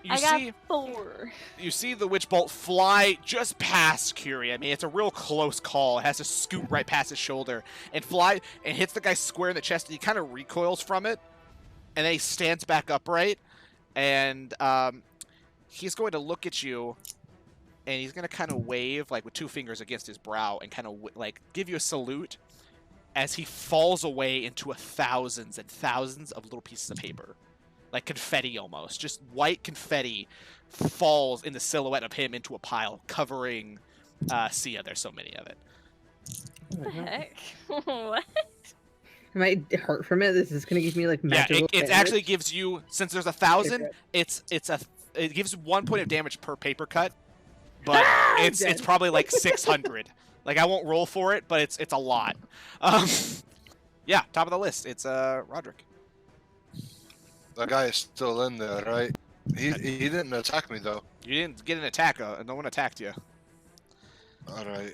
You see, 4. you see the witch bolt fly just past Curie. I mean, it's a real close call. It has to scoot right past his shoulder and fly and hits the guy square in the chest. And he kind of recoils from it, and then he stands back upright, and he's going to look at you, and he's going to kind of wave like with 2 fingers against his brow and kind of like give you a salute as he falls away into thousands and thousands of little pieces of paper. Like confetti almost. Just white confetti falls in the silhouette of him into a pile, covering Sia. There's so many of it. What the heck? What? Am I hurt from it? This is gonna give me like magical Yeah, it damage? actually gives you, since there's 1,000, Okay. it gives 1 point of damage per paper cut, but it's Dead. probably like 600. Like I won't roll for it, but it's a lot. Yeah, top of the list. It's Roderick. That guy is still in there, right? He didn't attack me though. You didn't get an attack. No one attacked you. All right.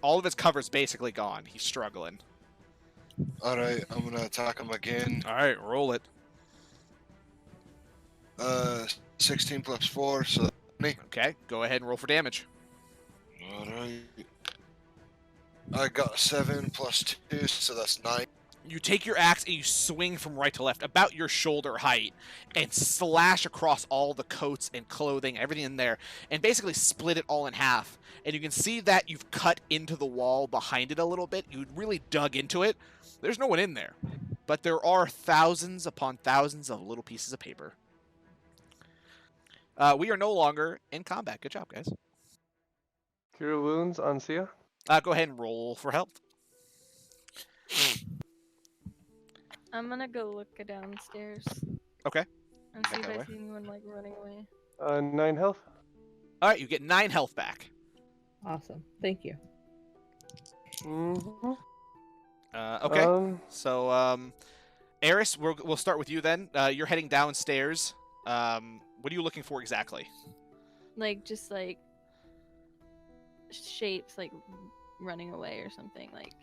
All of his cover's basically gone. He's struggling. All right. I'm gonna attack him again. All right, roll it. 16 plus 4, so 20. Okay, go ahead and roll for damage. All right. I got 7 plus 2, so that's 9. You take your axe and you swing from right to left, about your shoulder height, and slash across all the coats and clothing, everything in there, and basically split it all in half. And you can see that you've cut into the wall behind it a little bit. You really dug into it. There's no one in there, but there are thousands upon thousands of little pieces of paper. We are no longer in combat. Good job, guys. Cure wounds on Sia. Go ahead and roll for health. I'm gonna go look downstairs. Okay. And see Back if that I way. see anyone like running away. 9 health. All right, you get 9 health back. Awesome. Thank you. Mm-hmm. Okay. So, Eris, we'll start with you then. You're heading downstairs. What are you looking for exactly? Like just like shapes like running away or something like.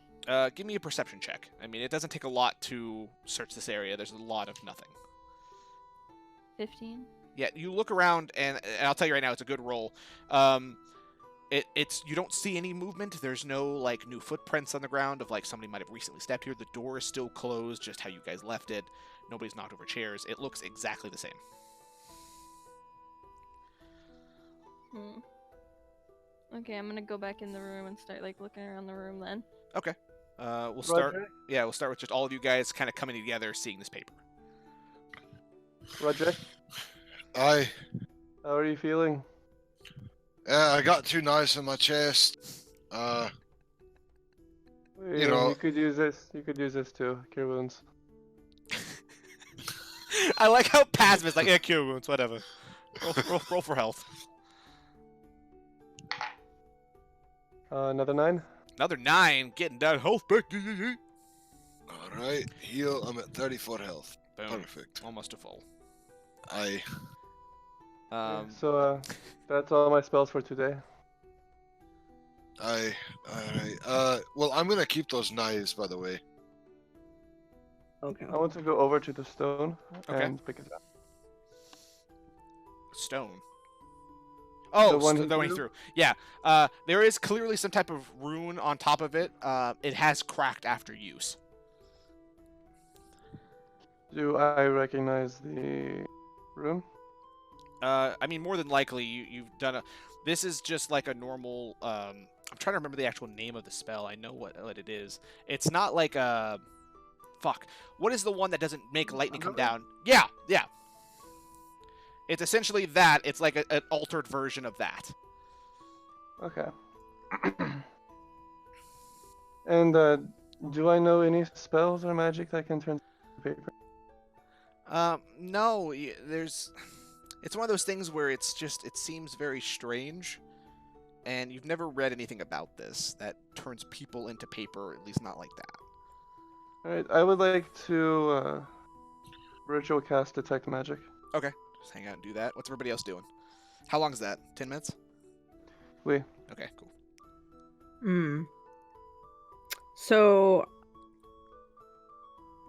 Give me a perception check. I mean, it doesn't take a lot to search this area. There's a lot of nothing. 15. Yeah, you look around, and I'll tell you right now, it's a good roll. It's you don't see any movement. There's no like new footprints on the ground of like somebody might have recently stepped here. The door is still closed, just how you guys left it. Nobody's knocked over chairs. It looks exactly the same. Okay, I'm gonna go back in the room and start like looking around the room then. Okay. We'll start. Roderick? Yeah, we'll start with just all of you guys kind of coming together, seeing this paper. Roderick, Aye. how are you feeling? I got 2 knives in my chest. Yeah, know- you could use this. You could use this too. Cure wounds. I like how passive it's like, yeah, cure wounds, whatever. Roll for health. Another 9. Another 9, getting that health back. All right. Heal. I'm at 34 health. Boom. Perfect. Almost a full. Aye. So that's all my spells for today. Aye. All right. Well, I'm gonna keep those knives, by the way. Okay. I want to go over to the stone Okay. and pick it up. Stone. Oh, The one he going drew? through. Yeah. There is clearly some type of rune on top of it. It has cracked after use. Do I recognize the room? I mean, more than likely, you've done a. This is just like a normal. I'm trying to remember the actual name of the spell. I know what it is. It's not like a. Fuck. What is the one that doesn't make lightning come down? Yeah, yeah. It's essentially that. It's like an altered version of that. Okay. And do I know any spells or magic that can turn paper? No. There's. It's one of those things where it's just. It seems very strange, and you've never read anything about this that turns people into paper, at least not like that. Alright, I would like to ritual cast detect magic. Okay. Just hang out and do that. What's everybody else doing? How long is that? 10 minutes? We. Okay, cool. So,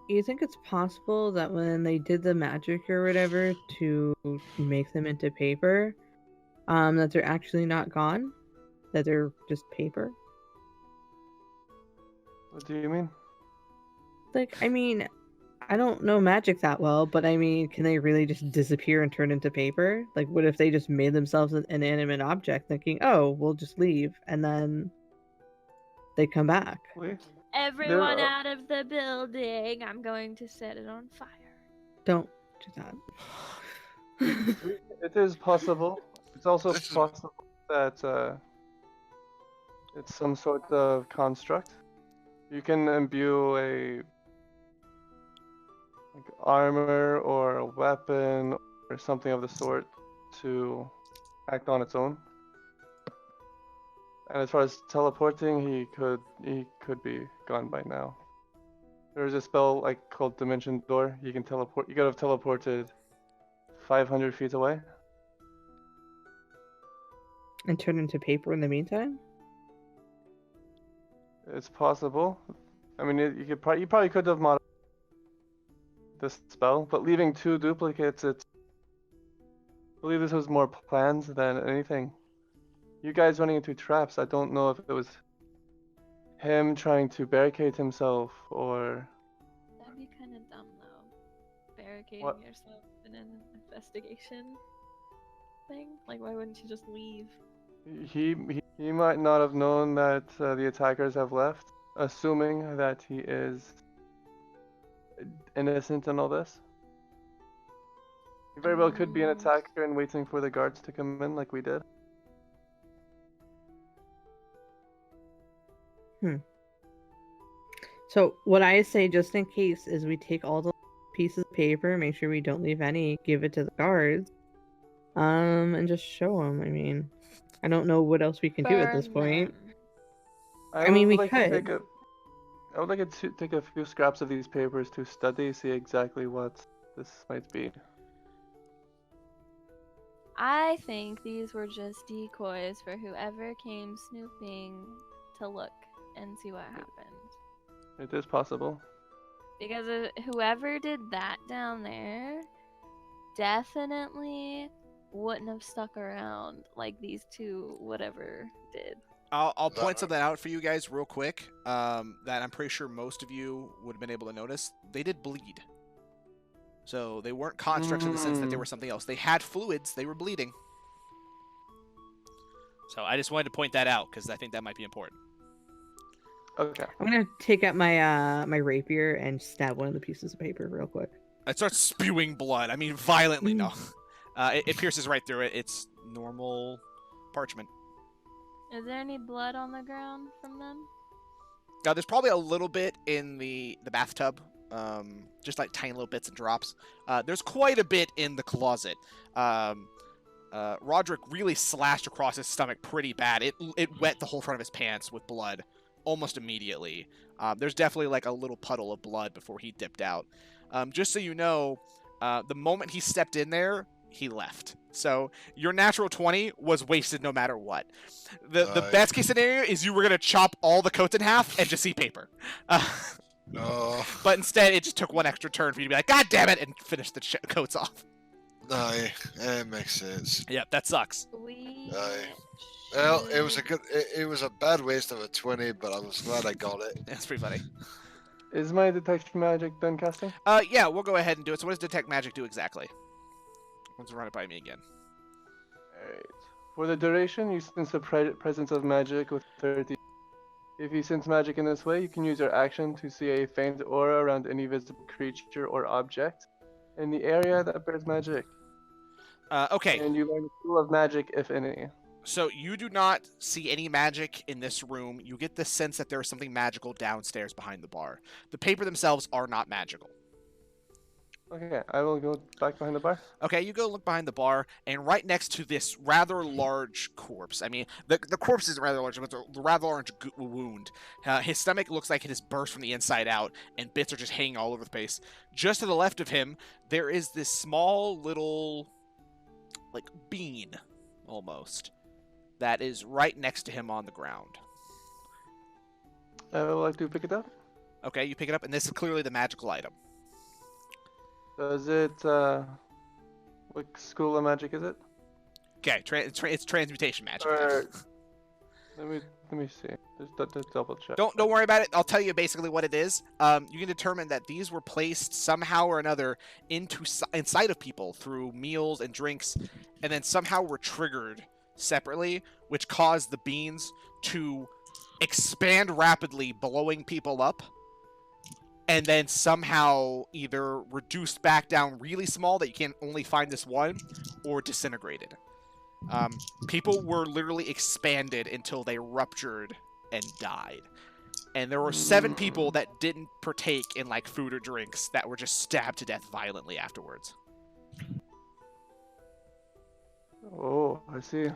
you think it's possible that when they did the magic or whatever to make them into paper, that they're actually not gone? That they're just paper? What do you mean? Like, I mean, I don't know magic that well, but I mean, can they really just disappear and turn into paper? Like, what if they just made themselves an inanimate object thinking, oh, we'll just leave, and then they come back? We? Everyone There out of the building. I'm going to set it on fire. Don't do that. It is possible. It's also This is- possible that it's some sort of construct. You can imbue a armor or a weapon or something of the sort to act on its own. And as far as teleporting, he could be gone by now. There's a spell called Dimension Door. You can teleport. You could have teleported 500 feet away. And turn into paper in the meantime? It's possible. I mean, you probably could have modified this spell, but leaving 2 duplicates, I believe this was more plans than anything. You guys running into traps, I don't know if it was him trying to barricade himself or... That'd be kind of dumb, though. Barricading What? yourself in an investigation thing? Like, why wouldn't you just leave? He might not have known that the attackers have left, assuming that he is innocent in all this. He very well could be an attacker and waiting for the guards to come in like we did. So what I say, just in case, is we take all the pieces of paper, make sure we don't leave any, give it to the guards, and just show them. I mean, I don't know what else we can do at this Burn point. them. I mean, we to could. I would like to take a few scraps of these papers to study, see exactly what this might be. I think these were just decoys for whoever came snooping to look and see what happened. It is possible. Because whoever did that down there definitely wouldn't have stuck around like these two whatever did. I'll point something out for you guys real quick. That I'm pretty sure most of you would have been able to notice. They did bleed. So they weren't constructs in the sense that they were something else. They had fluids. They were bleeding. So I just wanted to point that out because I think that might be important. Okay. I'm gonna take out my my rapier and stab one of the pieces of paper real quick. It starts spewing blood. I mean, violently. No, it pierces right through it. It's normal parchment. Is there any blood on the ground from them? Now, there's probably a little bit in the bathtub, just like tiny little bits and drops. There's quite a bit in the closet. Roderick really slashed across his stomach pretty bad. It wet the whole front of his pants with blood almost immediately. There's definitely like a little puddle of blood before he dipped out. Just so you know, the moment he stepped in there, he left. So your natural 20 was wasted no matter what. The best case scenario is you were going to chop all the coats in half and just see paper. No. But instead, it just took one extra turn for you to be like, God damn it, and finish the coats off. No, it makes sense. Yep, that sucks. We Aye. it Well, it was a should- good. It was a bad waste of a 20, but I was glad I got it. That's pretty funny. Is my detection magic done casting? Yeah, we'll go ahead and do it. So what does detect magic do exactly? Let's run it by me again. Alright. For the duration, you sense the presence of magic with 30. If you sense magic in this way, you can use your action to see a faint aura around any visible creature or object in the area that bears magic. Okay, And you learn a tool of magic, if any. so you do not see any magic in this room. You get the sense that there is something magical downstairs behind the bar. The paper themselves are not magical. Okay, I will go back behind the bar. Okay, you go look behind the bar, and right next to this rather large corpse. I mean, the corpse isn't rather large, but the rather large wound. His stomach looks like it has burst from the inside out, and bits are just hanging all over the place. Just to the left of him, there is this small little, like, bean, almost, that is right next to him on the ground. I would like to pick it up. Okay, you pick it up, and this is clearly the magical item. Does it, what school of magic is it? Okay, it's transmutation magic. Or, let me see. Just double check. Don't worry about it. I'll tell you basically what it is. You can determine that these were placed somehow or another inside of people through meals and drinks, and then somehow were triggered separately, which caused the beans to expand rapidly, blowing people up, and then somehow either reduced back down really small that you can only find this one, or disintegrated. People were literally expanded until they ruptured and died. And there were 7 people that didn't partake in like food or drinks that were just stabbed to death violently afterwards. Oh, I see.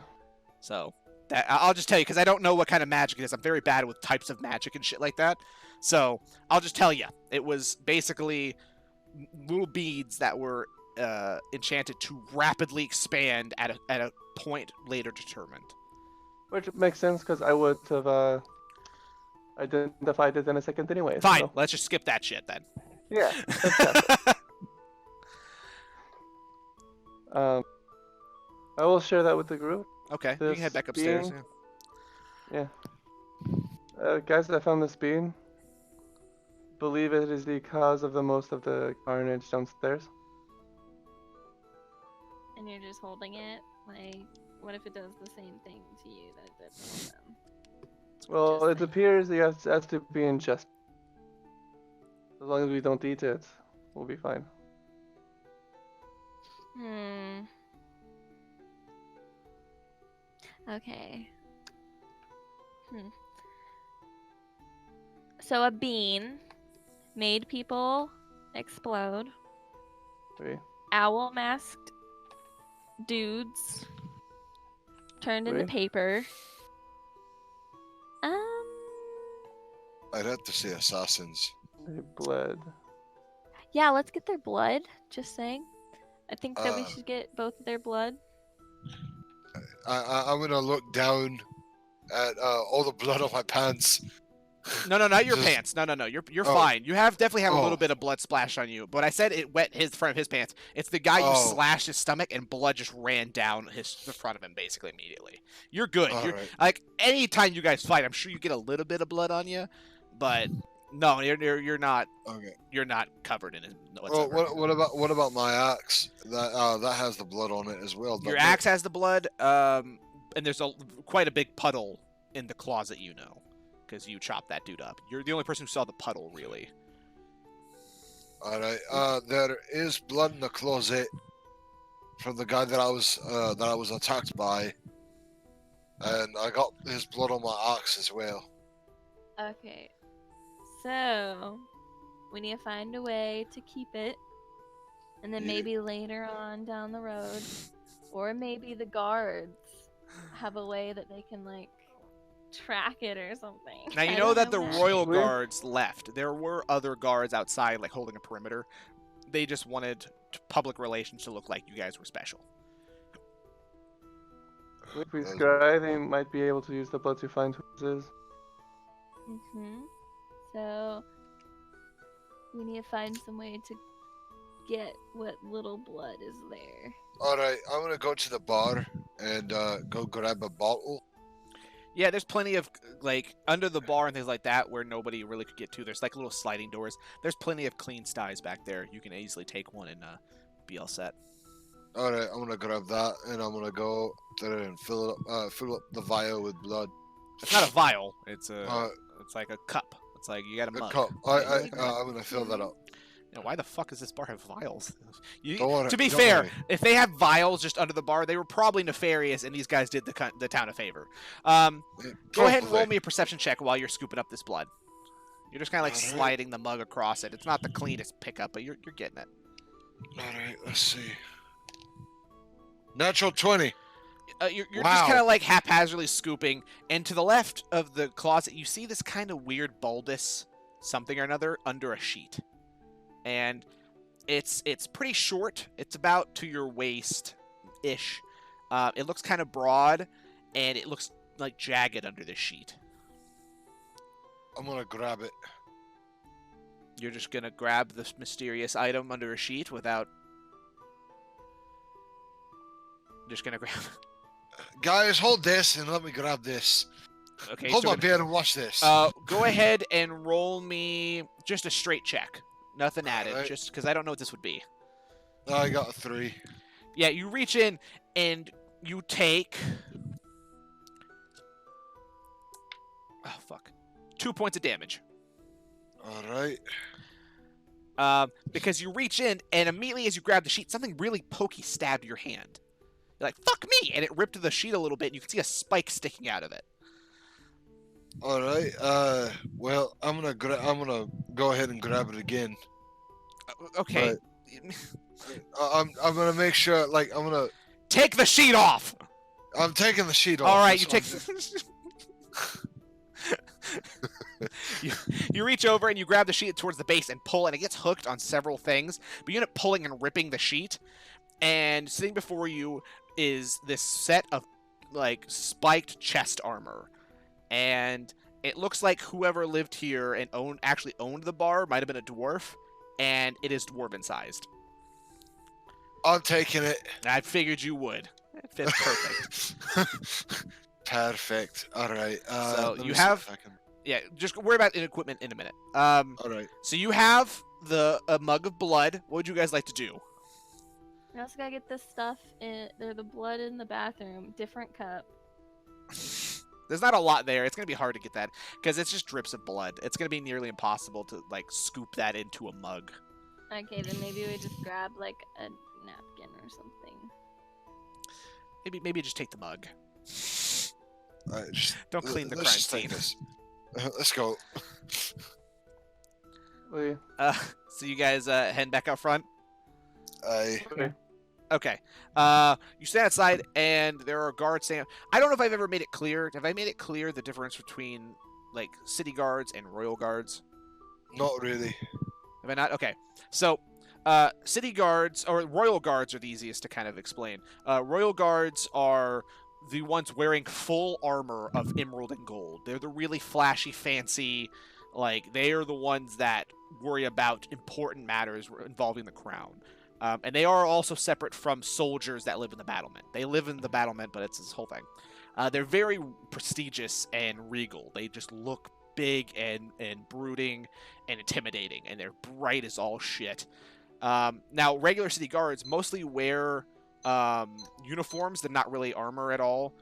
So that I'll just tell you, because I don't know what kind of magic it is. I'm very bad with types of magic and shit like that. So I'll just tell you, it was basically little beads that were enchanted to rapidly expand at a point later determined. Which makes sense because I would have identified it in a second anyway. Fine, So. let's just skip that shit then. Yeah. I will share that with the group. Okay, you can head back upstairs. being- Yeah. Guys, I found this bean. Believe it is the cause of the most of the carnage downstairs. And you're just holding it? Like, what if it does the same thing to you that it did to them? Well, Just it saying. appears it has to be ingested. As long as we don't eat it, we'll be fine. Okay. So a bean made people explode. Wait. Owl masked dudes turned into Wait. paper. I'd have to say assassins. They bled. Yeah, let's get their blood. Just saying. I think that we Uh, should get both of their blood. I'm gonna look down at all the blood on my pants. No, not your Just- pants. No. You're Oh. fine. You definitely have a little Oh. bit of blood splash on you. But I said it wet his front of his pants. It's the guy you Oh. slashed his stomach and blood just ran down the front of him basically immediately. You're good. All You're right. like anytime you guys fight, I'm sure you get a little bit of blood on you, but no, you're not Okay. covered in it Well, whatsoever. what about my axe? That has the blood on it as well. Your doesn't it? axe has the blood, and there's quite a big puddle in the closet, because you chopped that dude up. You're the only person who saw the puddle, really. All right. There is blood in the closet from the guy that I was attacked by, and I got his blood on my axe as well. Okay. So we need to find a way to keep it. And then Yeah. maybe later on down the road, or maybe the guards have a way that they can like track it or something. Now you I know don't that the man. royal We're- guards left. There were other guards outside, like holding a perimeter. They just wanted public relations to look like you guys were special. If we scry, they might be able to use the blood to find who this is. So we need to find some way to get what little blood is there. All right. I'm gonna go to the bar and go grab a bottle. Yeah, there's plenty of like under the bar and things like that where nobody really could get to. There's like little sliding doors. There's plenty of clean styes back there. You can easily take one and be all set. All right, I'm gonna grab that, and I'm gonna go there and fill up the vial with blood. It's not a vial. It's Uh, like a cup. It's like you got a a mug. cup. Yeah, I'm gonna fill that up. you know, why the fuck does this bar have vials? Don't worry, To be don't fair, worry. if they have vials just under the bar, they were probably nefarious, and these guys did the town a favor. Go ahead and roll Probably. me a perception check while you're scooping up this blood. You're just kind of like Alright. sliding the mug across it. It's not the cleanest pickup, but you're getting it. All right, let's see. Natural 20. You're just Wow. kind of like haphazardly scooping, and to the left of the closet, you see this kind of weird bulbous something or another under a sheet, and it's pretty short. It's about to your waist ish. It looks kind of broad, and it looks like jagged under the sheet. I'm gonna grab it. You're just gonna grab this mysterious item under a sheet without. Just gonna grab. Guys, hold this and let me grab this. Okay. Hold so my gonna- beer and watch this. Go ahead and roll me just a straight check. Nothing added, Alright. just because I don't know what this would be. I got a 3. Yeah, you reach in and you take. Oh, fuck. 2 points of damage. All right. Because you reach in and immediately as you grab the sheet, something really pokey stabbed your hand. You're like, fuck me! And it ripped the sheet a little bit and you can see a spike sticking out of it. All right. Well, I'm gonna go ahead and grab it again. Okay. I'm gonna make sure. Like, Take the sheet off! I'm taking the sheet off. All right, you That's take. you reach over and you grab the sheet towards the base and pull, and it gets hooked on several things. But you end up pulling and ripping the sheet, and sitting before you is this set of like spiked chest armor, and it looks like whoever lived here and actually owned the bar might have been a dwarf, and it is dwarven sized. I'm taking it. I figured you would. It fits perfect. Perfect. All right. So let you me see have- if I can- Yeah, just worry about equipment in a minute. All right. So you have a mug of blood. What would you guys like to do? We also gotta get this stuff in the blood in the bathroom. Different cup. There's not a lot there. It's gonna be hard to get that because it's just drips of blood. It's gonna be nearly impossible to like scoop that into a mug. Okay, then maybe we just grab like a napkin or something. Maybe just take the mug. All right, just, Don't clean the let's crime just take scene. this. Let's go. Lee. So you guys head back out front. Okay. Okay. You stand outside, and there are guards standing. I don't know if I've ever made it clear. Have I made it clear the difference between like city guards and royal guards? Not really. Have I not? Okay. So, city guards or royal guards are the easiest to kind of explain. Royal guards are the ones wearing full armor of emerald and gold. They're the really flashy, fancy, like they are the ones that worry about important matters involving the crown. And they are also separate from soldiers that live in the battlement. They live in the battlement, but it's this whole thing. They're very prestigious and regal. They just look big and brooding and intimidating, and they're bright as all shit. Now, regular city guards mostly wear uniforms that are not really armor at all.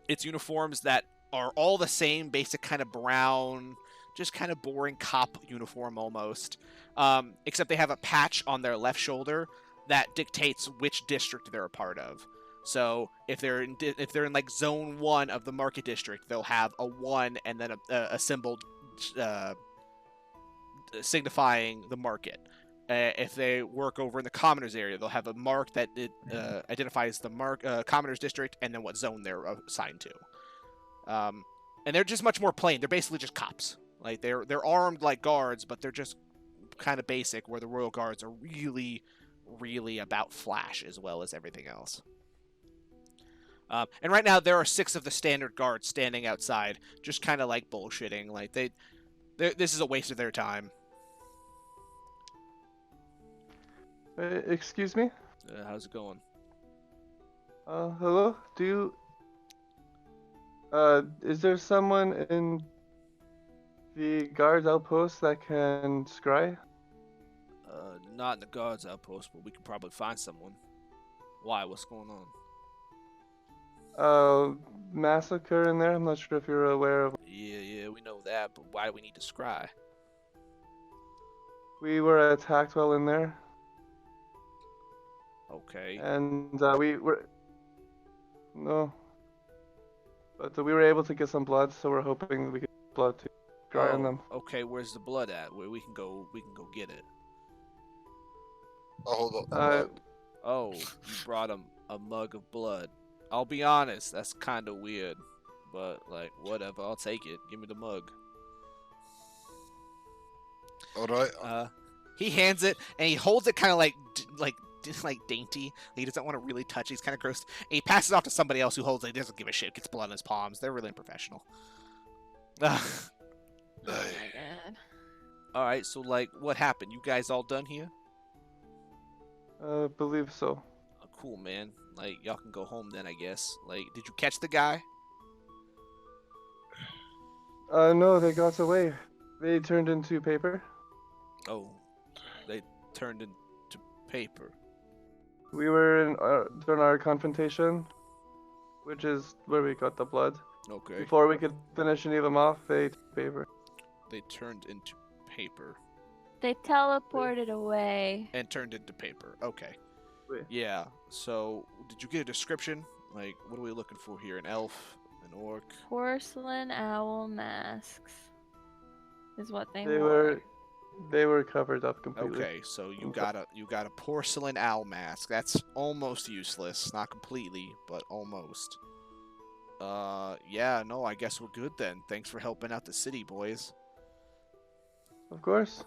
It's uniforms that are all the same, basic kind of brown, just kind of boring cop uniform almost. Except they have a patch on their left shoulder that dictates which district they're a part of. So if they're in like zone 1 of the market district, they'll have a 1 and then a symbol signifying the market. If they work over in the commoners area, they'll have a mark that identifies the commoners district and then what zone they're assigned to. And they're just much more plain. They're basically just cops. Like they're armed like guards, but they're just kind of basic. Where the royal guards are really, really about flash as well as everything else. And right now there are 6 of the standard guards standing outside, just kind of like bullshitting. Like this is a waste of their time. Excuse me? How's it going? Hello? Do you... is there someone in the guard outpost that can scry? Not in the guards outpost, but we can probably find someone. Why? What's going on? Massacre in there? I'm not sure if you're aware of... Yeah, we know that, but why do we need to scry? We were attacked while in there, Okay. and we were... No. But we were able to get some blood, so we're hoping we get blood to scry on them. Okay, where's the blood at? Where we can go get it. Oh, hold up. Oh, you brought him a mug of blood. I'll be honest, that's kind of weird. But, like, whatever, I'll take it. Give me the mug. Alright. He hands it, and he holds it kind of like dainty. He doesn't want to really touch it. He's kind of gross. And he passes it off to somebody else who holds it. He doesn't give a shit. Gets blood in his palms. They're really unprofessional. Oh my god. Alright, so, like, what happened? You guys all done here? Believe so. Oh, cool, man. Like, y'all can go home then, I guess. Like, did you catch the guy? No, they got away. They turned into paper. Oh, they turned into paper. We were in during our confrontation, which is where we got the blood. Okay. Before we could finish any of them off, they took paper. They turned into paper. They teleported away. And turned into paper. Okay. Wait. Yeah, so did you get a description? Like, what are we looking for here? An elf? An orc? Porcelain owl masks is what they They wore. were covered up completely. Okay, so you got a porcelain owl mask. That's almost useless. Not completely, but almost. Yeah, no, I guess we're good then. Thanks for helping out the city, boys. Of course.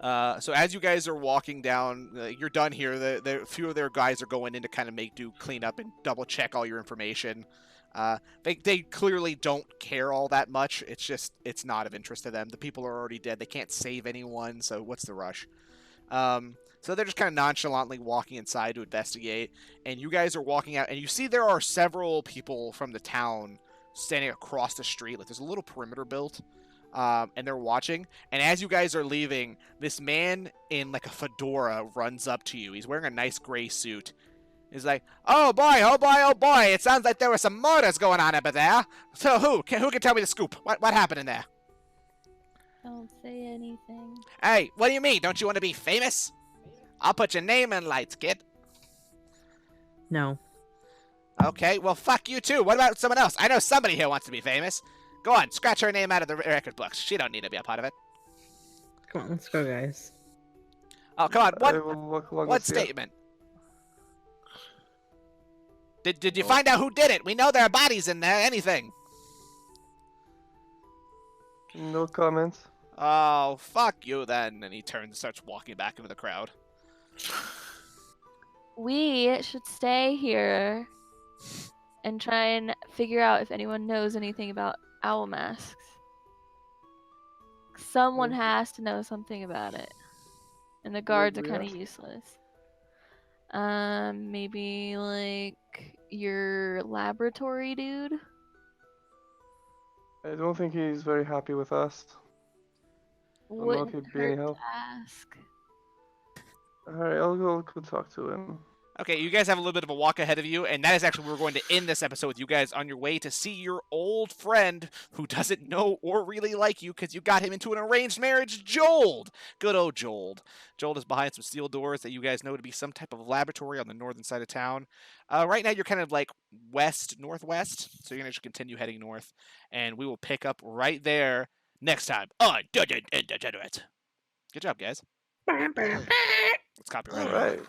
So as you guys are walking down, you're done here. A few of their guys are going in to kind of clean up and double check all your information. They clearly don't care all that much. It's not of interest to them. The people are already dead. They can't save anyone, so what's the rush? So they're just kind of nonchalantly walking inside to investigate. And you guys are walking out, and you see there are several people from the town standing across the street. Like there's a little perimeter built. And they're watching. And as you guys are leaving, this man in like a fedora runs up to you. He's wearing a nice gray suit. He's like, "Oh boy, oh boy, oh boy! It sounds like there were some murders going on over there. So who can tell me the scoop? What happened in there?" Don't say anything. Hey, what do you mean? Don't you want to be famous? I'll put your name in lights, kid. No. Okay, well fuck you too. What about someone else? I know somebody here wants to be famous. Go on, scratch her name out of the record books. She don't need to be a part of it. Come on, let's go, guys. Oh, come on. I will walk along What with you. statement? Did you find out who did it? We know there are bodies in there. Anything? No comments. Oh, fuck you then. And he turns and starts walking back into the crowd. We should stay here and try and figure out if anyone knows anything about owl masks. Someone has to know something about it. And the guards are we kind of ask? useless. Maybe like your laboratory dude? I don't think he's very happy with us. know if Wouldn't he'd be any hurt help. to ask. Alright, I'll go talk to him. Okay, you guys have a little bit of a walk ahead of you, and that is actually where we're going to end this episode with you guys on your way to see your old friend who doesn't know or really like you because you got him into an arranged marriage, Joel. Good old Joel. Joel is behind some steel doors that you guys know to be some type of laboratory on the northern side of town. Right now, you're kind of like west-northwest, so you're going to just continue heading north, and we will pick up right there next time on Dungeons and Degenerates. Good job, guys. Let's copyright it. Alright.